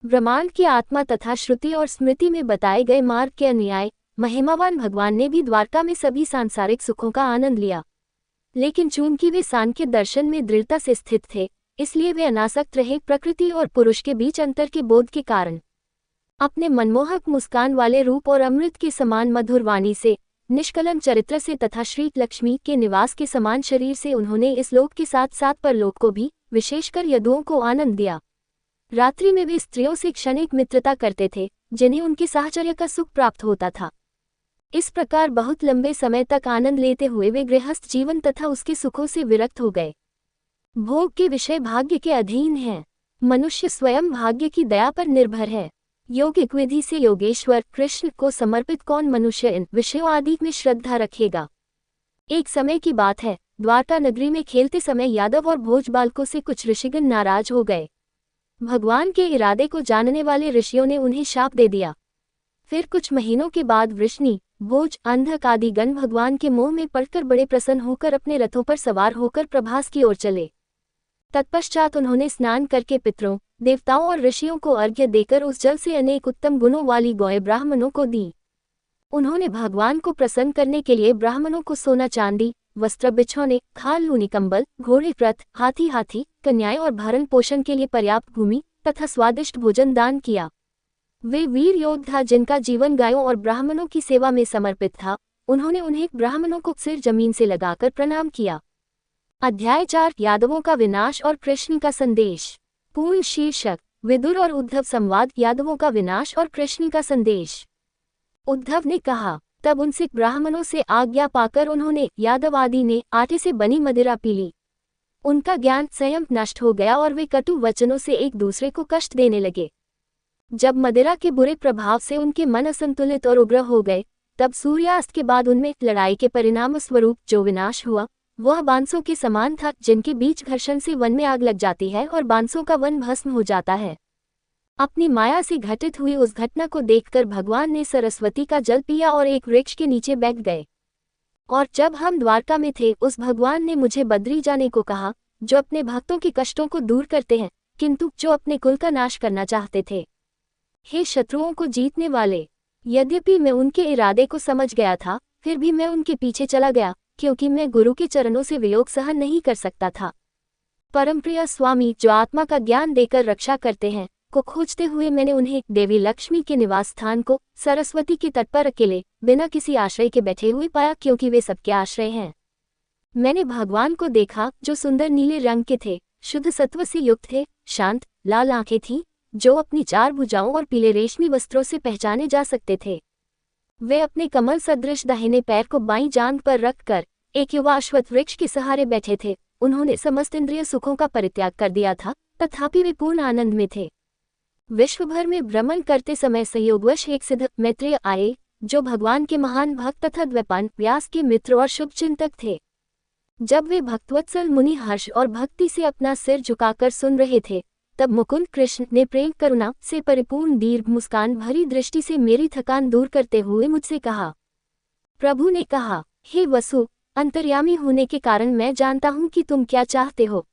ब्रह्मांड की आत्मा तथा श्रुति और स्मृति में बताए गए मार्ग के अनुयायी महिमावान भगवान ने भी द्वारका में सभी सांसारिक सुखों का आनंद लिया, लेकिन चूंकि वे सांख्य दर्शन में दृढ़ता से स्थित थे, इसलिए वे अनासक्त रहे प्रकृति और पुरुष के बीच अंतर के बोध के कारण। अपने मनमोहक मुस्कान वाले रूप और अमृत के समान मधुर वाणी से, निष्कलंक चरित्र से तथा श्री लक्ष्मी के निवास के समान शरीर से उन्होंने इस लोक के साथ साथ परलोक को भी, विशेषकर यदुओं को आनंद दिया। रात्रि में वे स्त्रियों से क्षणिक मित्रता करते थे, जिन्हें उनके साहचर्य का सुख प्राप्त होता था। इस प्रकार बहुत लंबे समय तक आनंद लेते हुए वे गृहस्थ जीवन तथा उसके सुखों से विरक्त हो गए। भोग के विषय भाग्य के अधीन हैं। मनुष्य स्वयं भाग्य की दया पर निर्भर है। योगिक विधि से योगेश्वर कृष्ण को समर्पित कौन मनुष्य इन विषयों आदि में श्रद्धा रखेगा। एक समय की बात है, द्वारका नगरी में खेलते समय यादव और भोज बालकों से कुछ ऋषिगण नाराज हो गए। भगवान के इरादे को जानने वाले ऋषियों ने उन्हें शाप दे दिया। फिर कुछ महीनों के बाद वृष्णि, भोज, अंधक आदि गण भगवान के मोह में पड़कर बड़े प्रसन्न होकर अपने रथों पर सवार होकर प्रभास की ओर चले। तत्पश्चात उन्होंने स्नान करके पितरों, देवताओं और ऋषियों को अर्घ्य देकर उस जल से अनेक उत्तम गुणों वाली गौएं ब्राह्मणों को दी। उन्होंने भगवान को प्रसन्न करने के लिए ब्राह्मणों को सोना चांदी, वस्त्र, बिछौने, खाल, ऊनी कंबल, घोड़े, रथ, हाथी, कन्याएं और भरण पोषण के लिए पर्याप्त भूमि तथा स्वादिष्ट भोजन दान किया। वे वीर योद्धा जिनका जीवन गायों और ब्राह्मणों की सेवा में समर्पित था, उन्होंने उन्हें ब्राह्मणों को सिर जमीन से लगाकर प्रणाम किया। अध्याय 4 यादवों का विनाश और कृष्ण का संदेश। पूर्ण शीर्षक विदुर और उद्धव संवाद, यादवों का विनाश और कृष्ण का संदेश। उद्धव ने कहा, तब उनसे ब्राह्मणों से आज्ञा पाकर उन्होंने, यादव आदि ने, आटे से बनी मदिरा पी ली। उनका ज्ञान स्वयं नष्ट हो गया और वे कटु वचनों से एक दूसरे को कष्ट देने लगे। जब मदिरा के बुरे प्रभाव से उनके मन असंतुलित और उग्र हो गए, तब सूर्यास्त के बाद उनमें लड़ाई के परिणाम स्वरूप जो विनाश हुआ, वह बांसों के समान था, जिनके बीच घर्षण से वन में आग लग जाती है और बांसों का वन भस्म हो जाता है। अपनी माया से घटित हुई उस घटना को देखकर भगवान ने सरस्वती का जल पिया और एक वृक्ष के नीचे बैठ गए। और जब हम द्वारका में थे, उस भगवान ने मुझे बद्री जाने को कहा, जो अपने भक्तों के कष्टों को दूर करते हैं, किंतु जो अपने कुल का नाश करना चाहते थे। हे शत्रुओं को जीतने वाले, यद्यपि मैं उनके इरादे को समझ गया था, फिर भी मैं उनके पीछे चला गया, क्योंकि मैं गुरु के चरणों से वियोग सहन नहीं कर सकता था। परमप्रिय स्वामी जो आत्मा का ज्ञान देकर रक्षा करते हैं को खोजते हुए मैंने उन्हें देवी लक्ष्मी के निवास स्थान को सरस्वती के तट पर अकेले बिना किसी आश्रय के बैठे हुए पाया, क्योंकि वे सबके आश्रय हैं। मैंने भगवान को देखा जो सुंदर नीले रंग के थे, शुद्ध सत्व से युक्त थे, शांत लाल आंखें थीं जो अपनी 4 भुजाओं और पीले रेशमी वस्त्रों से पहचाने जा सकते थे। वे अपने कमल सदृश दाहिने पैर को बाईं जांघ पर रखकर एक युवा अश्वत्थ वृक्ष के सहारे बैठे थे। उन्होंने समस्त इंद्रिय सुखों का परित्याग कर दिया था, तथापि वे पूर्ण आनंद में थे। विश्व भर में भ्रमण करते समय संयोगवश एक सिद्ध मैत्रेय आए, जो भगवान के महान भक्त तथा द्वैपायन व्यास के मित्र और शुभचिंतक थे। जब वे भक्तवत्सल मुनि हर्ष और भक्ति से अपना सिर झुकाकर सुन रहे थे, तब मुकुंद कृष्ण ने प्रेम करुणा से परिपूर्ण दीर्घ मुस्कान भरी दृष्टि से मेरी थकान दूर करते हुए मुझसे कहा। प्रभु ने कहा, हे वसु, अंतर्यामी होने के कारण मैं जानता हूँ कि तुम क्या चाहते हो।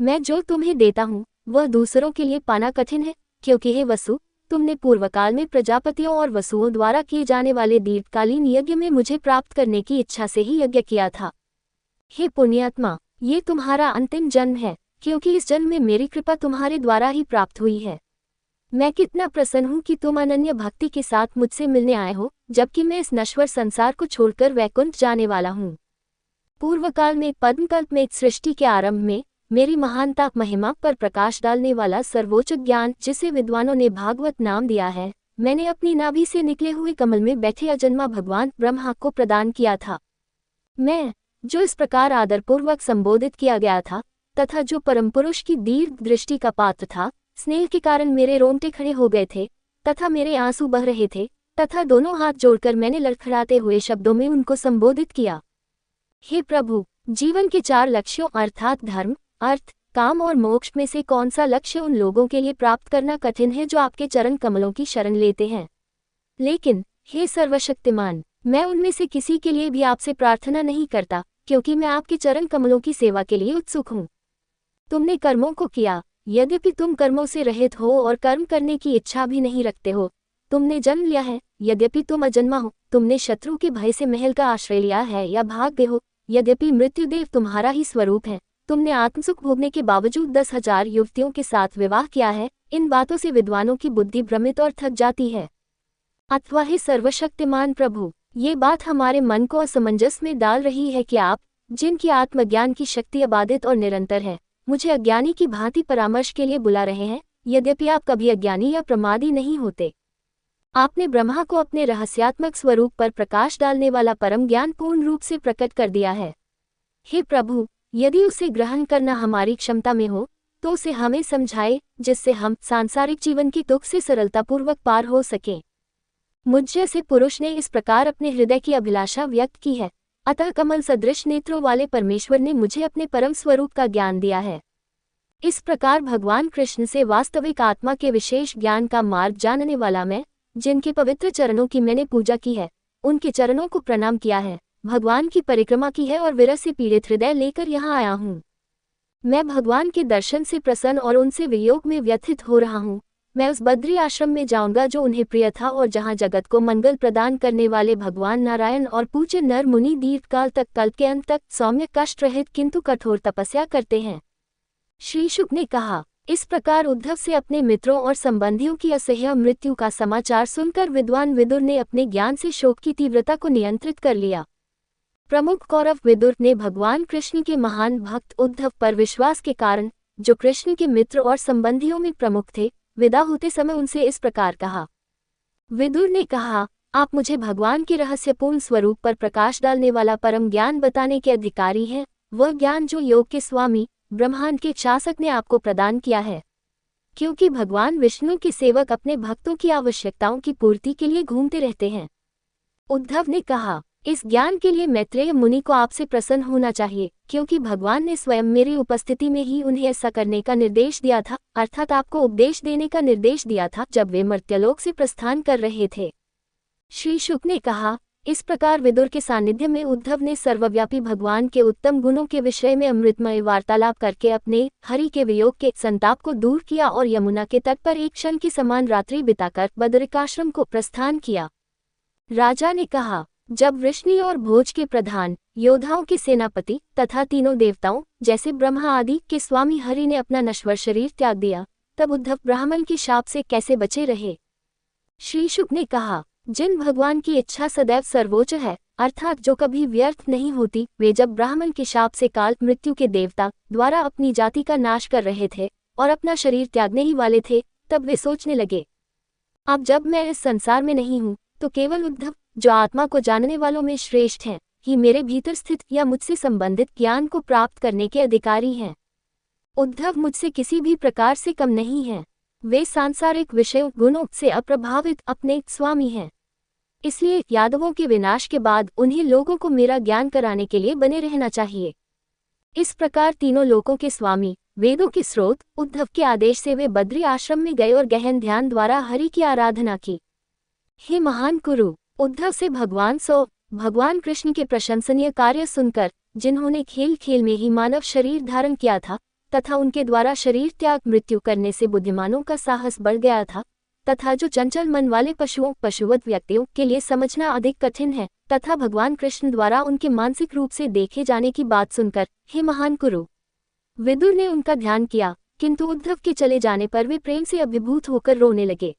मैं जो तुम्हें देता हूँ वह दूसरों के लिए पाना कठिन है, क्योंकि हे वसु, तुमने पूर्वकाल में प्रजापतियों और वसुओं द्वारा किए जाने वाले दीर्घकालीन यज्ञ में मुझे प्राप्त करने की इच्छा से ही यज्ञ किया था। हे पुण्यात्मा, ये तुम्हारा अंतिम जन्म है, क्योंकि इस जन्म में मेरी कृपा तुम्हारे द्वारा ही प्राप्त हुई है। मैं कितना प्रसन्न हूँ कि तुम अनन्य भक्ति के साथ मुझसे मिलने आए हो, जबकि मैं इस नश्वर संसार को छोड़कर वैकुंठ जाने वाला हूँ। पूर्वकाल में पद्मकल्प में सृष्टि के आरंभ में मेरी महानता महिमा पर प्रकाश डालने वाला सर्वोच्च ज्ञान, जिसे विद्वानों ने भागवत नाम दिया है, मैंने अपनी नाभि से निकले हुए कमल में बैठे अजन्मा भगवान ब्रह्मा को प्रदान किया था। मैं, जो इस प्रकार आदरपूर्वक संबोधित किया गया था तथा जो परम पुरुष की दीर्घ दृष्टि का पात्र था, स्नेह के कारण मेरे रोंगटे खड़े हो गए थे तथा मेरे आंसू बह रहे थे, तथा दोनों हाथ जोड़कर मैंने लड़खड़ाते हुए शब्दों में उनको संबोधित किया। हे प्रभु, जीवन के 4 लक्ष्यों अर्थात धर्म, अर्थ, काम और मोक्ष में से कौन सा लक्ष्य उन लोगों के लिए प्राप्त करना कठिन है जो आपके चरण कमलों की शरण लेते हैं। लेकिन हे सर्वशक्तिमान, मैं उनमें से किसी के लिए भी आपसे प्रार्थना नहीं करता, क्योंकि मैं आपके चरण कमलों की सेवा के लिए उत्सुक हूँ। तुमने कर्मों को किया, यद्यपि तुम कर्मों से रहित हो और कर्म करने की इच्छा भी नहीं रखते हो। तुमने जन्म लिया है, यद्यपि तुम अजन्मा हो। तुमने शत्रु के भय से महल का आश्रय लिया है या भाग गए हो, यद्यपि मृत्युदेव तुम्हारा ही स्वरूप है। तुमने आत्मसुख भोगने के बावजूद 10,000 युवतियों के साथ विवाह किया है। इन बातों से विद्वानों की बुद्धि भ्रमित और थक जाती है। अथवा हे सर्वशक्तिमान प्रभु, ये बात हमारे मन को असमंजस में डाल रही है कि आप, जिनकी आत्मज्ञान की शक्ति अबाधित और निरंतर है, मुझे अज्ञानी की भांति परामर्श के लिए बुला रहे हैं, यद्यपि आप कभी अज्ञानी या प्रमादी नहीं होते। आपने ब्रह्मा को अपने रहस्यात्मक स्वरूप पर प्रकाश डालने वाला परम ज्ञान पूर्ण रूप से प्रकट कर दिया है। हे प्रभु, यदि उसे ग्रहण करना हमारी क्षमता में हो, तो उसे हमें समझाए, जिससे हम सांसारिक जीवन की दुख से सरलतापूर्वक पार हो सकें। मुझ जैसे पुरुष ने इस प्रकार अपने हृदय की अभिलाषा व्यक्त की है, अतः कमल सदृश नेत्रों वाले परमेश्वर ने मुझे अपने परम स्वरूप का ज्ञान दिया है। इस प्रकार भगवान कृष्ण से वास्तविक आत्मा के विशेष ज्ञान का मार्ग जानने वाला मैं, जिनके पवित्र चरणों की मैंने पूजा की है, उनके चरणों को प्रणाम किया है, भगवान की परिक्रमा की है और विरह से पीड़ित हृदय लेकर यहाँ आया हूँ। मैं भगवान के दर्शन से प्रसन्न और उनसे वियोग में व्यथित हो रहा हूँ। मैं उस बद्री आश्रम में जाऊंगा जो उन्हें प्रिय था और जहाँ जगत को मंगल प्रदान करने वाले भगवान नारायण और पूज्य नर मुनि दीर्घकाल तक, कल्प के अंत तक सौम्य कष्ट रहित किंतु कठोर तपस्या करते हैं। श्री शुक ने कहा। इस प्रकार उद्धव से अपने मित्रों और संबंधियों की असह्य मृत्यु का समाचार सुनकर विद्वान विदुर ने अपने ज्ञान से शोक की तीव्रता को नियंत्रित कर लिया। प्रमुख कौरव विदुर ने भगवान कृष्ण के महान भक्त उद्धव पर विश्वास के कारण, जो कृष्ण के मित्र और संबंधियों में प्रमुख थे, विदा होते समय उनसे इस प्रकार कहा। विदुर ने कहा, आप मुझे भगवान के रहस्यपूर्ण स्वरूप पर प्रकाश डालने वाला परम ज्ञान बताने के अधिकारी हैं, वह ज्ञान जो योग के स्वामी ब्रह्मांड के शासक ने आपको प्रदान किया है। क्योंकि भगवान विष्णु के सेवक अपने भक्तों की आवश्यकताओं की पूर्ति के लिए घूमते रहते हैं। उद्धव ने कहा, इस ज्ञान के लिए मैत्रेय मुनि को आपसे प्रसन्न होना चाहिए, क्योंकि भगवान ने स्वयं मेरी उपस्थिति में ही उन्हें ऐसा करने का निर्देश दिया था, अर्थात आपको उपदेश देने का निर्देश दिया था, जब वे मर्त्यलोक से प्रस्थान कर रहे थे। श्री शुक ने कहा, इस प्रकार विदुर के सानिध्य में उद्धव ने सर्वव्यापी भगवान के उत्तम गुणों के विषय में अमृतमय वार्तालाप करके अपने हरि के वियोग के संताप को दूर किया और यमुना के तट पर एक क्षण की समान रात्रि बिताकर बदरिकाश्रम को प्रस्थान किया। राजा ने कहा, जब वृष्णि और भोज के प्रधान, योद्धाओं के सेनापति तथा तीनों देवताओं जैसे ब्रह्मा आदि के स्वामी हरि ने अपना नश्वर शरीर त्याग दिया, तब उद्धव ब्राह्मण की शाप से कैसे बचे रहे? श्री शुक ने कहा, जिन भगवान की इच्छा सदैव सर्वोच्च है, अर्थात जो कभी व्यर्थ नहीं होती, वे जब ब्राह्मण के शाप से काल मृत्यु के देवता द्वारा अपनी जाति का नाश कर रहे थे और अपना शरीर त्यागने ही वाले थे, तब वे सोचने लगे, अब जब मैं इस संसार में नहीं हूँ तो केवल उद्धव, जो आत्मा को जानने वालों में श्रेष्ठ हैं, ही मेरे भीतर स्थित या मुझसे संबंधित ज्ञान को प्राप्त करने के अधिकारी हैं। उद्धव मुझसे किसी भी प्रकार से कम नहीं हैं। वे सांसारिक विषयों गुणों से अप्रभावित अपने स्वामी हैं। इसलिए यादवों के विनाश के बाद उन्हें लोगों को मेरा ज्ञान कराने के लिए बने रहना चाहिए। इस प्रकार तीनों लोकों के स्वामी, वेदों के स्रोत, उद्धव के आदेश से वे बद्री आश्रम में गए और गहन ध्यान द्वारा हरि की आराधना की। हे महान कुरु, उद्धव से भगवान कृष्ण के प्रशंसनीय कार्य सुनकर, जिन्होंने खेल खेल में ही मानव शरीर धारण किया था तथा उनके द्वारा शरीर त्याग मृत्यु करने से बुद्धिमानों का साहस बढ़ गया था, तथा जो चंचल मन वाले पशुवत व्यक्तियों के लिए समझना अधिक कठिन है, तथा भगवान कृष्ण द्वारा उनके मानसिक रूप से देखे जाने की बात सुनकर, हे महान कुरु, विदुर ने उनका ध्यान किया, किंतु उद्धव के चले जाने पर वे प्रेम से अभिभूत होकर रोने लगे।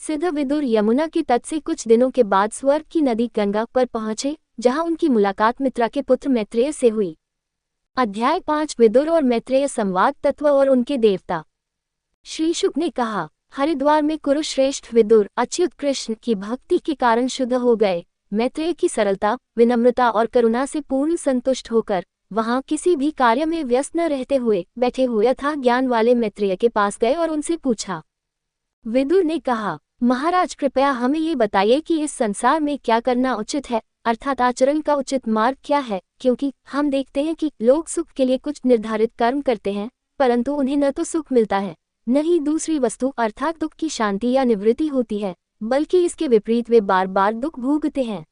सिद्ध विदुर यमुना के तट से कुछ दिनों के बाद स्वर्ग की नदी गंगा पर पहुंचे, जहां उनकी मुलाकात मित्रा के पुत्र मैत्रेय से हुई। अध्याय 5 विदुर और मैत्रेय संवाद तत्व और उनके देवता। श्री शुक ने कहा, हरिद्वार में कुरुश्रेष्ठ विदुर अच्युत कृष्ण की भक्ति के कारण शुद्ध हो गए। मैत्रेय की सरलता, विनम्रता और करुणा से पूर्ण संतुष्ट होकर वहां किसी भी कार्य में व्यस्त न रहते हुए बैठे हुए अथाह ज्ञान वाले मैत्रेय के पास गए और उनसे पूछा। विदुर ने कहा, महाराज कृपया हमें ये बताइए कि इस संसार में क्या करना उचित है, अर्थात आचरण का उचित मार्ग क्या है, क्योंकि हम देखते हैं कि लोग सुख के लिए कुछ निर्धारित कर्म करते हैं, परंतु उन्हें न तो सुख मिलता है, न ही दूसरी वस्तु अर्थात दुख की शांति या निवृत्ति होती है, बल्कि इसके विपरीत वे बार बार दुख भोगते हैं।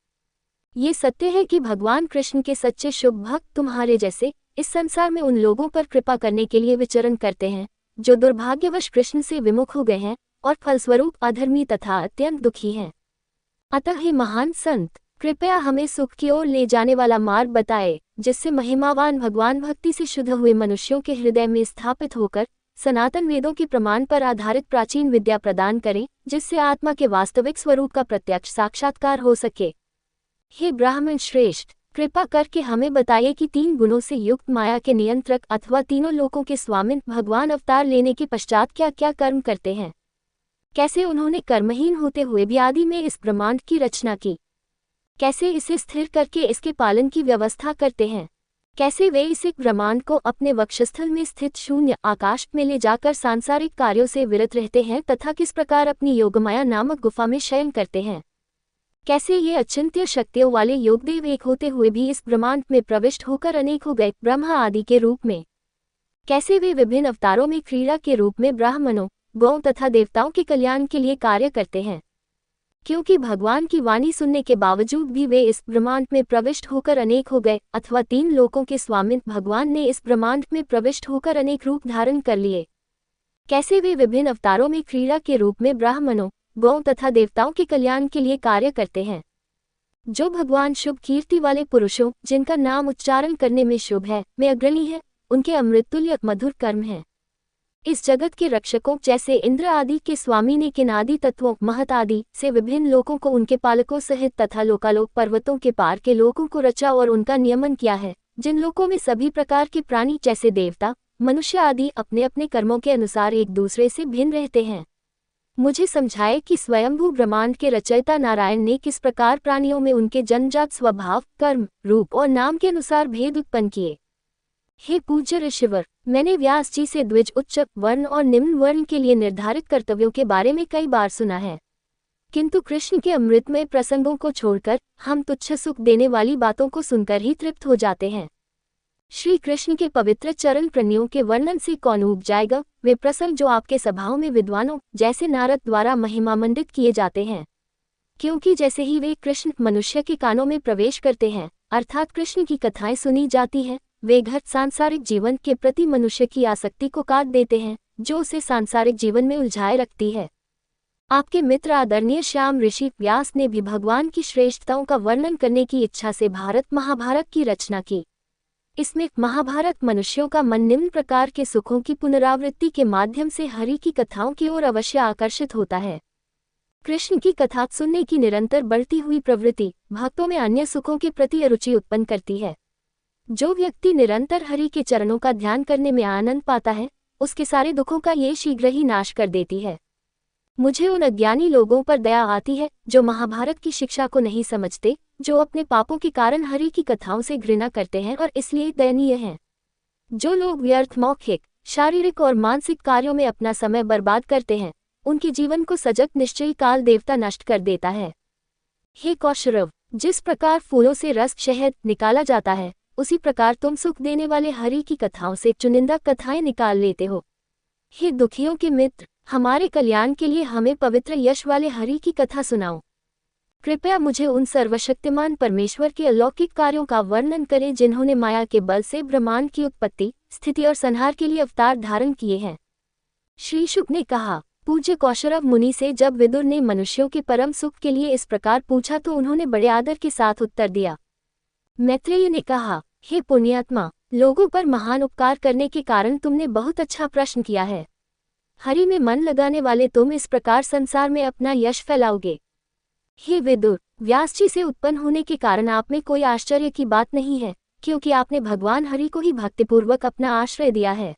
ये सत्य है कि भगवान कृष्ण के सच्चे शुभ भक्त तुम्हारे जैसे इस संसार में उन लोगों पर कृपा करने के लिए विचरण करते हैं जो दुर्भाग्यवश कृष्ण से विमुख हो गए हैं और फलस्वरूप अधर्मी तथा अत्यंत दुखी हैं। अतः हे महान संत, कृपया हमें सुख की ओर ले जाने वाला मार्ग बताए, जिससे महिमावान भगवान भक्ति से शुद्ध हुए मनुष्यों के हृदय में स्थापित होकर सनातन वेदों के प्रमाण पर आधारित प्राचीन विद्या प्रदान करें, जिससे आत्मा के वास्तविक स्वरूप का प्रत्यक्ष साक्षात्कार हो सके। हे ब्राह्मण श्रेष्ठ, कृपा करके हमें बताइए कि 3 गुणों से युक्त माया के नियंत्रक अथवा तीनों लोकों के स्वामी भगवान अवतार लेने के पश्चात क्या क्या कर्म करते हैं। कैसे उन्होंने कर्महीन होते हुए भी आदि में इस ब्रह्मांड की रचना की। कैसे इसे स्थिर करके इसके पालन की व्यवस्था करते हैं। कैसे वे इस ब्रह्मांड को अपने वक्षस्थल में स्थित शून्य आकाश में ले जाकर सांसारिक कार्यों से विरत रहते हैं तथा किस प्रकार अपनी योगमाया नामक गुफा में शयन करते हैं। कैसे ये अचिंत्य शक्तियों वाले योगदेव एक होते हुए भी इस ब्रह्मांड में प्रविष्ट होकर अनेक हो गए ब्रह्मा आदि के रूप में। कैसे वे विभिन्न अवतारों में क्रीड़ा के रूप में ब्राह्मणों, गौ तथा देवताओं के कल्याण के लिए कार्य करते हैं। क्योंकि भगवान की वाणी सुनने के बावजूद भी वे इस ब्रह्मांड में प्रविष्ट होकर अनेक हो गए, अथवा 3 लोकों के स्वामी भगवान ने इस ब्रह्मांड में प्रविष्ट होकर अनेक रूप धारण कर लिए। कैसे वे विभिन्न अवतारों में क्रीड़ा के रूप में ब्राह्मणों, गौ तथा देवताओं के कल्याण के लिए कार्य करते हैं। जो भगवान शुभ कीर्ति वाले पुरुषों, जिनका नाम उच्चारण करने में शुभ है, में अग्रणी है, उनके अमृततुल्य मधुर कर्म हैं। इस जगत के रक्षकों जैसे इंद्र आदि के स्वामी ने किन आदि तत्वों महत आदि से विभिन्न लोकों को उनके पालकों सहित तथा लोकालोक पर्वतों के पार के लोकों को रचा और उनका नियमन किया है, जिन लोकों में सभी प्रकार के प्राणी जैसे देवता, मनुष्य आदि अपने अपने कर्मों के अनुसार एक दूसरे से भिन्न रहते हैं। मुझे समझाए कि स्वयंभू ब्रह्मांड के रचयिता नारायण ने किस प्रकार प्राणियों में उनके जन्मजात स्वभाव, कर्म, रूप और नाम के अनुसार भेद उत्पन्न किए। हे पूज्य ऋषिवर, मैंने व्यास जी से द्विज, उच्च वर्ण और निम्न वर्ण के लिए निर्धारित कर्तव्यों के बारे में कई बार सुना है, किंतु कृष्ण के अमृतमय प्रसंगों को छोड़कर हम तुच्छ सुख देने वाली बातों को सुनकर ही तृप्त हो जाते हैं। श्री कृष्ण के पवित्र चरण प्रणियों के वर्णन से कौन ऊब जाएगा। वे प्रसंग जो आपके सभाओं में विद्वानों जैसे नारद द्वारा महिमामंडित किए जाते हैं, क्योंकि जैसे ही वे कृष्ण मनुष्य के कानों में प्रवेश करते हैं, अर्थात कृष्ण की कथाएं सुनी जाती हैं, वे घट सांसारिक जीवन के प्रति मनुष्य की आसक्ति को काट देते हैं, जो उसे सांसारिक जीवन में उलझाए रखती है। आपके मित्र आदरणीय श्याम ऋषि व्यास ने भी भगवान की श्रेष्ठताओं का वर्णन करने की इच्छा से भारत महाभारत की रचना की। इसमें महाभारत मनुष्यों का मन निम्न प्रकार के सुखों की पुनरावृत्ति के माध्यम से हरि की कथाओं की ओर अवश्य आकर्षित होता है। कृष्ण की कथा सुनने की निरंतर बढ़ती हुई प्रवृत्ति भक्तों में अन्य सुखों के प्रति अरुचि उत्पन्न करती है। जो व्यक्ति निरंतर हरि के चरणों का ध्यान करने में आनंद पाता है, उसके सारे दुखों का ये शीघ्र ही नाश कर देती है। मुझे उन अज्ञानी लोगों पर दया आती है जो महाभारत की शिक्षा को नहीं समझते, जो अपने पापों के कारण हरि की कथाओं से घृणा करते हैं और इसलिए दयनीय हैं। जो लोग व्यर्थ मौखिक, शारीरिक और मानसिक कार्यों में अपना समय बर्बाद करते हैं, उनके जीवन को सजग निश्चयी काल देवता नष्ट कर देता है। हे कौशरव, जिस प्रकार फूलों से रस शहद निकाला जाता है, उसी प्रकार तुम सुख देने वाले हरि की कथाओं से चुनिंदा कथाएं निकाल लेते हो। हे दुखियों के मित्र, हमारे कल्याण के लिए हमें पवित्र यश वाले हरि की कथा सुनाओ। कृपया मुझे उन सर्वशक्तिमान परमेश्वर के अलौकिक कार्यों का वर्णन करें जिन्होंने माया के बल से ब्रह्मांड की उत्पत्ति, स्थिति और संहार के लिए अवतार धारण किए हैं। श्री शुक ने कहा, पूज्य कौशरव मुनि से जब विदुर ने मनुष्यों के परम सुख के लिए इस प्रकार पूछा तो उन्होंने बड़े आदर के साथ उत्तर दिया। मैत्रेय ने कहा, हे पुण्यात्मा, लोगों पर महान उपकार करने के कारण तुमने बहुत अच्छा प्रश्न किया है। हरि में मन लगाने वाले तुम इस प्रकार संसार में अपना यश फैलाओगे। हे विदुर, व्यास जी से उत्पन्न होने के कारण आप में कोई आश्चर्य की बात नहीं है, क्योंकि आपने भगवान हरि को ही भक्तिपूर्वक अपना आश्रय दिया है।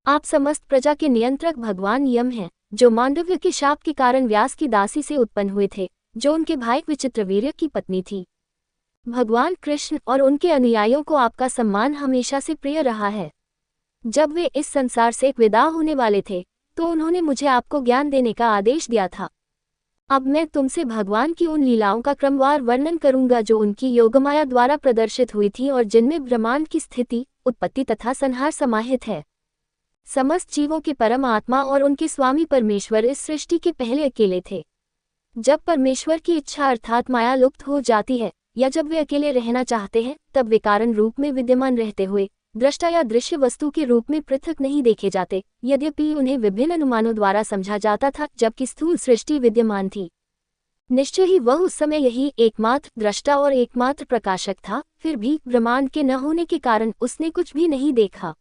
आप समस्त प्रजा के नियंत्रक भगवान यम हैं, जो मांडव्य के शाप के कारण व्यास की दासी से उत्पन्न हुए थे, जो उनके भाई विचित्रवीर्य की पत्नी थी। भगवान कृष्ण और उनके अनुयायियों को आपका सम्मान हमेशा से प्रिय रहा है। जब वे इस संसार से विदा होने वाले थे, तो उन्होंने मुझे आपको ज्ञान देने का आदेश दिया था। अब मैं तुमसे भगवान की उन लीलाओं का क्रमवार वर्णन करूंगा जो उनकी योगमाया द्वारा प्रदर्शित हुई थी और जिनमें ब्रह्मांड की स्थिति, उत्पत्ति तथा संहार समाहित है। समस्त जीवों के परम आत्मा और उनके स्वामी परमेश्वर इस सृष्टि के पहले अकेले थे। जब परमेश्वर की इच्छा अर्थात माया लुप्त हो जाती है, या जब वे अकेले रहना चाहते हैं, तब वे कारण रूप में विद्यमान रहते हुए दृष्टा या दृश्य वस्तु के रूप में पृथक नहीं देखे जाते, यद्यपि उन्हें विभिन्न अनुमानों द्वारा समझा जाता था जबकि स्थूल सृष्टि विद्यमान थी। निश्चय ही वह उस समय यही एकमात्र दृष्टा और एकमात्र प्रकाशक था, फिर भी ब्रह्मांड के न होने के कारण उसने कुछ भी नहीं देखा।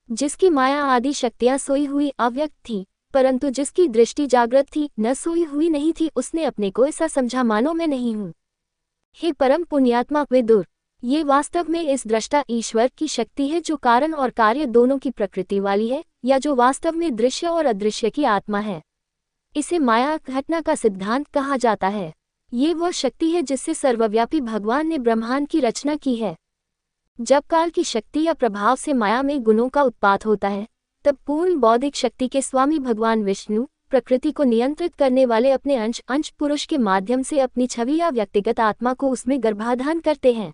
जिसकी माया आदि शक्तियां सोई हुई अव्यक्त थी, परंतु जिसकी दृष्टि जागृत थी, न सोई हुई नहीं थी, उसने अपने को ऐसा समझा मानो मैं नहीं हूँ। हे परम पुण्यात्मा विदुर, ये वास्तव में इस दृष्टा ईश्वर की शक्ति है जो कारण और कार्य दोनों की प्रकृति वाली है, या जो वास्तव में दृश्य और अदृश्य की आत्मा है। इसे माया घटना का सिद्धांत कहा जाता है। ये वह शक्ति है जिससे सर्वव्यापी भगवान ने ब्रह्मांड की रचना की है। जब काल की शक्ति या प्रभाव से माया में गुणों का उत्पात होता है, तब पूर्ण बौद्धिक शक्ति के स्वामी भगवान विष्णु प्रकृति को नियंत्रित करने वाले अपने अंश पुरुष के माध्यम से अपनी छवि या व्यक्तिगत आत्मा को उसमें गर्भाधान करते हैं।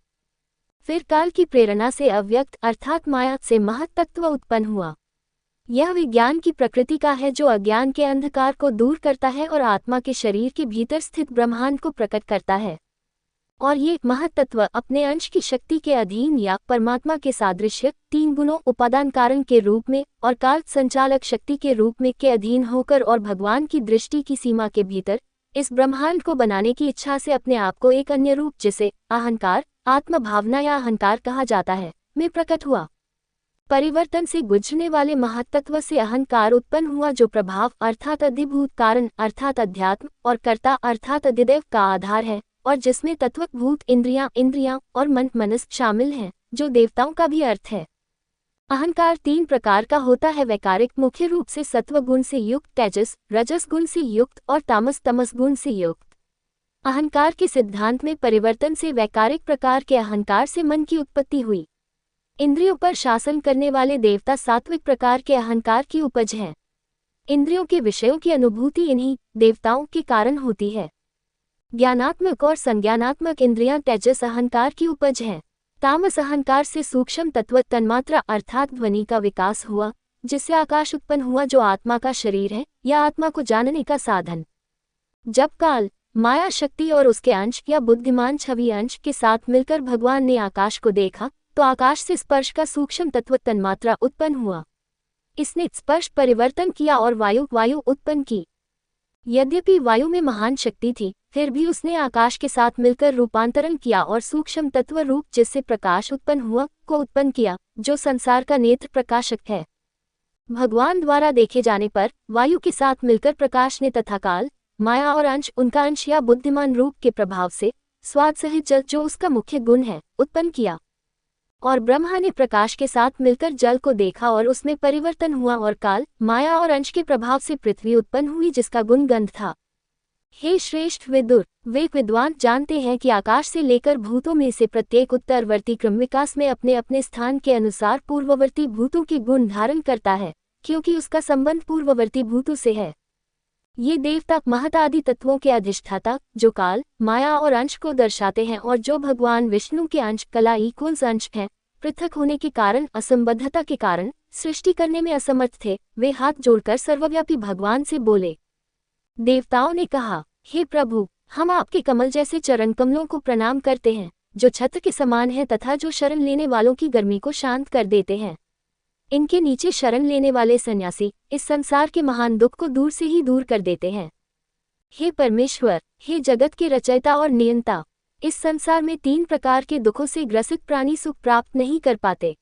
फिर काल की प्रेरणा से अव्यक्त अर्थात माया से महत तत्व उत्पन्न हुआ। यह विज्ञान की प्रकृति का है जो अज्ञान के अंधकार को दूर करता है और आत्मा के शरीर के भीतर स्थित ब्रह्मांड को प्रकट करता है। और ये महत्त्व अपने अंश की शक्ति के अधीन या परमात्मा के सादृश्य तीन गुणों उपादान कारण के रूप में और काल संचालक शक्ति के रूप में के अधीन होकर और भगवान की दृष्टि की सीमा के भीतर इस ब्रह्मांड को बनाने की इच्छा से अपने आप को एक अन्य रूप जिसे अहंकार, आत्म भावना या अहंकार कहा जाता है, में प्रकट हुआ। परिवर्तन से गुजरने वाले महत्त्व से अहंकार उत्पन्न हुआ जो प्रभाव अर्थात अधिभूत कारण अर्थात अध्यात्म और कर्ता अर्थात अधिदेव का आधार है, और जिसमें तत्वभूत इंद्रियां और मनस शामिल हैं, जो देवताओं का भी अर्थ है। अहंकार तीन प्रकार का होता है, वैकारिक मुख्य रूप से सत्व गुण से युक्त, तेजस रजस गुण से युक्त और तामस तमस गुण से युक्त। अहंकार के सिद्धांत में परिवर्तन से वैकारिक प्रकार के अहंकार से मन की उत्पत्ति हुई। इंद्रियों पर शासन करने वाले देवता सात्विक प्रकार के अहंकार की उपज हैं। इंद्रियों के विषयों की अनुभूति इन्हीं देवताओं के कारण होती है। ज्ञानात्मक और संज्ञानात्मक इंद्रियां तेजस अहंकार की उपज हैं। तामस अहंकार से सूक्ष्म तत्व तन्मात्रा अर्थात ध्वनि का विकास हुआ, जिससे आकाश उत्पन्न हुआ जो आत्मा का शरीर है या आत्मा को जानने का साधन। जब काल माया शक्ति और उसके अंश या बुद्धिमान छवि अंश के साथ मिलकर भगवान ने आकाश को देखा तो आकाश से स्पर्श का सूक्ष्म तत्व तन्मात्रा उत्पन्न हुआ। इसने स्पर्श परिवर्तन किया और वायु उत्पन्न की। यद्यपि वायु में महान शक्ति थी, फिर भी उसने आकाश के साथ मिलकर रूपांतरण किया और सूक्ष्म तत्व रूप जिससे प्रकाश उत्पन्न हुआ को उत्पन्न किया, जो संसार का नेत्र प्रकाशक है। भगवान द्वारा देखे जाने पर वायु के साथ मिलकर प्रकाश ने तथा काल, माया और अंश उनका अंश या बुद्धिमान रूप के प्रभाव से स्वाद सहित जल जो उसका मुख्य गुण है उत्पन्न किया। और ब्रह्मा ने प्रकाश के साथ मिलकर जल को देखा और उसमें परिवर्तन हुआ और काल, माया और अंश के प्रभाव से पृथ्वी उत्पन्न हुई जिसका गुण गंध था। हे श्रेष्ठ विदुर, वे विद्वान जानते हैं कि आकाश से लेकर भूतों में से प्रत्येक उत्तरवर्ती क्रम विकास में अपने अपने स्थान के अनुसार पूर्ववर्ती भूतों के गुण धारण करता है, क्योंकि उसका संबंध पूर्ववर्ती भूतों से है। ये देवता महत आदि तत्वों के अधिष्ठाता जो काल, माया और अंश को दर्शाते हैं और जो भगवान विष्णु के अंश कला इक्वल्स अंश हैं, पृथक होने के कारण असंबद्धता के कारण सृष्टि करने में असमर्थ थे, वे हाथ जोड़कर सर्वव्यापी भगवान से बोले। देवताओं ने कहा, हे प्रभु, हम आपके कमल जैसे चरण कमलों को प्रणाम करते हैं, जो छत्र के समान है तथा जो शरण लेने वालों की गर्मी को शांत कर देते हैं। इनके नीचे शरण लेने वाले सन्यासी इस संसार के महान दुख को दूर से ही दूर कर देते हैं। हे परमेश्वर, हे जगत के रचयिता और नियंता, इस संसार में 3 प्रकार के दुखों से ग्रसित प्राणी सुख प्राप्त नहीं कर पाते।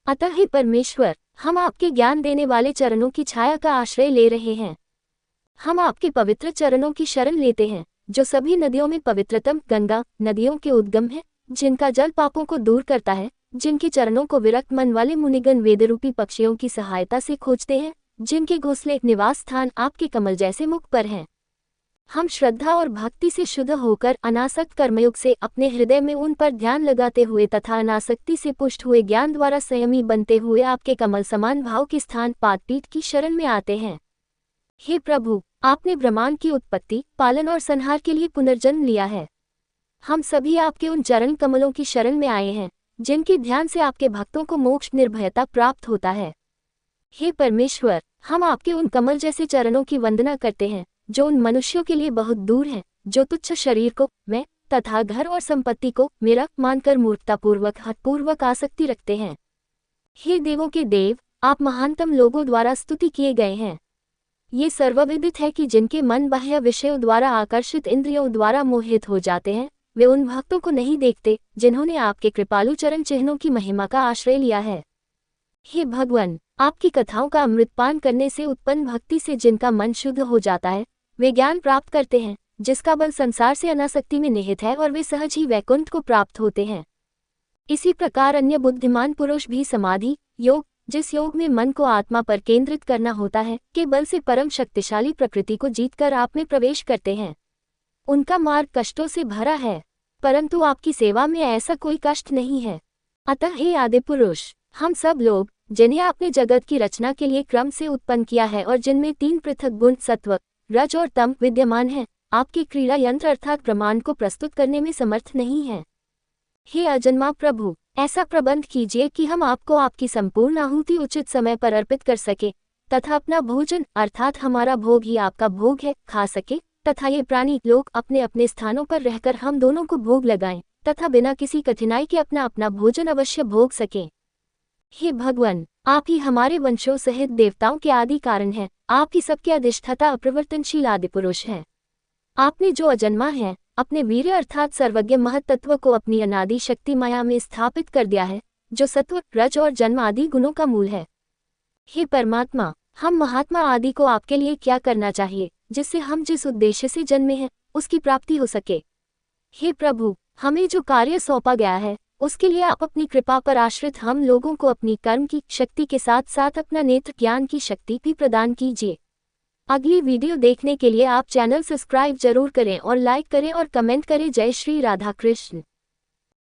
अतः हे परमेश्वर, हम आपके ज्ञान देने वाले चरणों की छाया का आश्रय ले रहे हैं। हम आपके पवित्र चरणों की शरण लेते हैं, जो सभी नदियों में पवित्रतम गंगा नदियों के उद्गम है, जिनका जल पापों को दूर करता है, जिनके चरणों को विरक्त मन वाले मुनिगण वेदरूपी पक्षियों की सहायता से खोजते हैं, जिनके घोंसले निवास स्थान आपके कमल जैसे मुख पर हैं। हम श्रद्धा और भक्ति से शुद्ध होकर अनासक्त कर्मयोग से अपने हृदय में उन पर ध्यान लगाते हुए तथा अनासक्ति से पुष्ट हुए ज्ञान द्वारा संयमी बनते हुए आपके कमल समान भाव के स्थान पादपीठ की शरण में आते हैं। हे प्रभु, आपने ब्रह्मांड की उत्पत्ति, पालन और संहार के लिए पुनर्जन्म लिया है। हम सभी आपके उन चरण कमलों की शरण में आए हैं, जिनके ध्यान से आपके भक्तों को मोक्ष निर्भयता प्राप्त होता है। हे परमेश्वर, हम आपके उन कमल जैसे चरणों की वंदना करते हैं, जो उन मनुष्यों के लिए बहुत दूर हैं, जो तुच्छ शरीर को मैं तथा घर और संपत्ति को मेरा मानकर मूर्खतापूर्वक हठपूर्वक आसक्ति रखते हैं। हे देवों के देव, आप महानतम लोगों द्वारा स्तुति किए गए हैं। ये सर्वविदित है कि जिनके मन बाह्य विषयों द्वारा आकर्षित इंद्रियों द्वारा मोहित हो जाते हैं, वे उन भक्तों को नहीं देखते जिन्होंने आपके कृपालु चरण चिन्हों की महिमा का आश्रय लिया है। हे भगवान, आपकी कथाओं का अमृतपान करने से उत्पन्न भक्ति से जिनका मन शुद्ध हो जाता है, वे ज्ञान प्राप्त करते हैं, जिसका बल संसार से अनासक्ति में निहित है, और वे सहज ही वैकुंठ को प्राप्त होते हैं। इसी प्रकार अन्य बुद्धिमान पुरुष भी समाधि योग, जिस योग में मन को आत्मा पर केंद्रित करना होता है, के बल से परम शक्तिशाली प्रकृति को जीतकर आप में प्रवेश करते हैं। उनका मार्ग कष्टों से भरा है, परंतु आपकी सेवा में ऐसा कोई कष्ट नहीं है। अतः हे आदि पुरुष, हम सब लोग जिन्हें आपने जगत की रचना के लिए क्रम से उत्पन्न किया है और जिनमें 3 पृथक गुण सत्व, रज और तम विद्यमान हैं, आपके क्रीड़ा यंत्र अर्थात ब्रह्मांड को प्रस्तुत करने में समर्थ नहीं है। हे अजन्मा प्रभु, ऐसा प्रबंध कीजिए कि हम आपको आपकी संपूर्ण आहुति उचित समय पर अर्पित कर सके तथा अपना भोजन अर्थात हमारा भोग ही आपका भोग है खा सके, तथा ये प्राणी लोग अपने अपने स्थानों पर रहकर हम दोनों को भोग लगाएं तथा बिना किसी कठिनाई के अपना अपना भोजन अवश्य भोग सकें। हे भगवान, आप ही हमारे वंशों सहित देवताओं के आदि कारण हैं, आप ही सबके अधिष्ठाता अपरिवर्तनशील आदि पुरुष हैं। आपने जो अजन्मा है अपने वीर्य अर्थात सर्वज्ञ महत्त्व को अपनी अनादि शक्ति माया में स्थापित कर दिया है, जो सत्व, रज और जन्म आदि गुणों का मूल है। हे परमात्मा, हम महात्मा आदि को आपके लिए क्या करना चाहिए जिससे हम जिस उद्देश्य से जन्मे हैं उसकी प्राप्ति हो सके। हे प्रभु, हमें जो कार्य सौंपा गया है उसके लिए आप अपनी कृपा पर आश्रित हम लोगों को अपनी कर्म की शक्ति के साथ साथ अपना नेत्र ज्ञान की शक्ति भी प्रदान कीजिए। अगली वीडियो देखने के लिए आप चैनल सब्सक्राइब जरूर करें और लाइक करें और कमेंट करें। जय श्री राधा कृष्ण।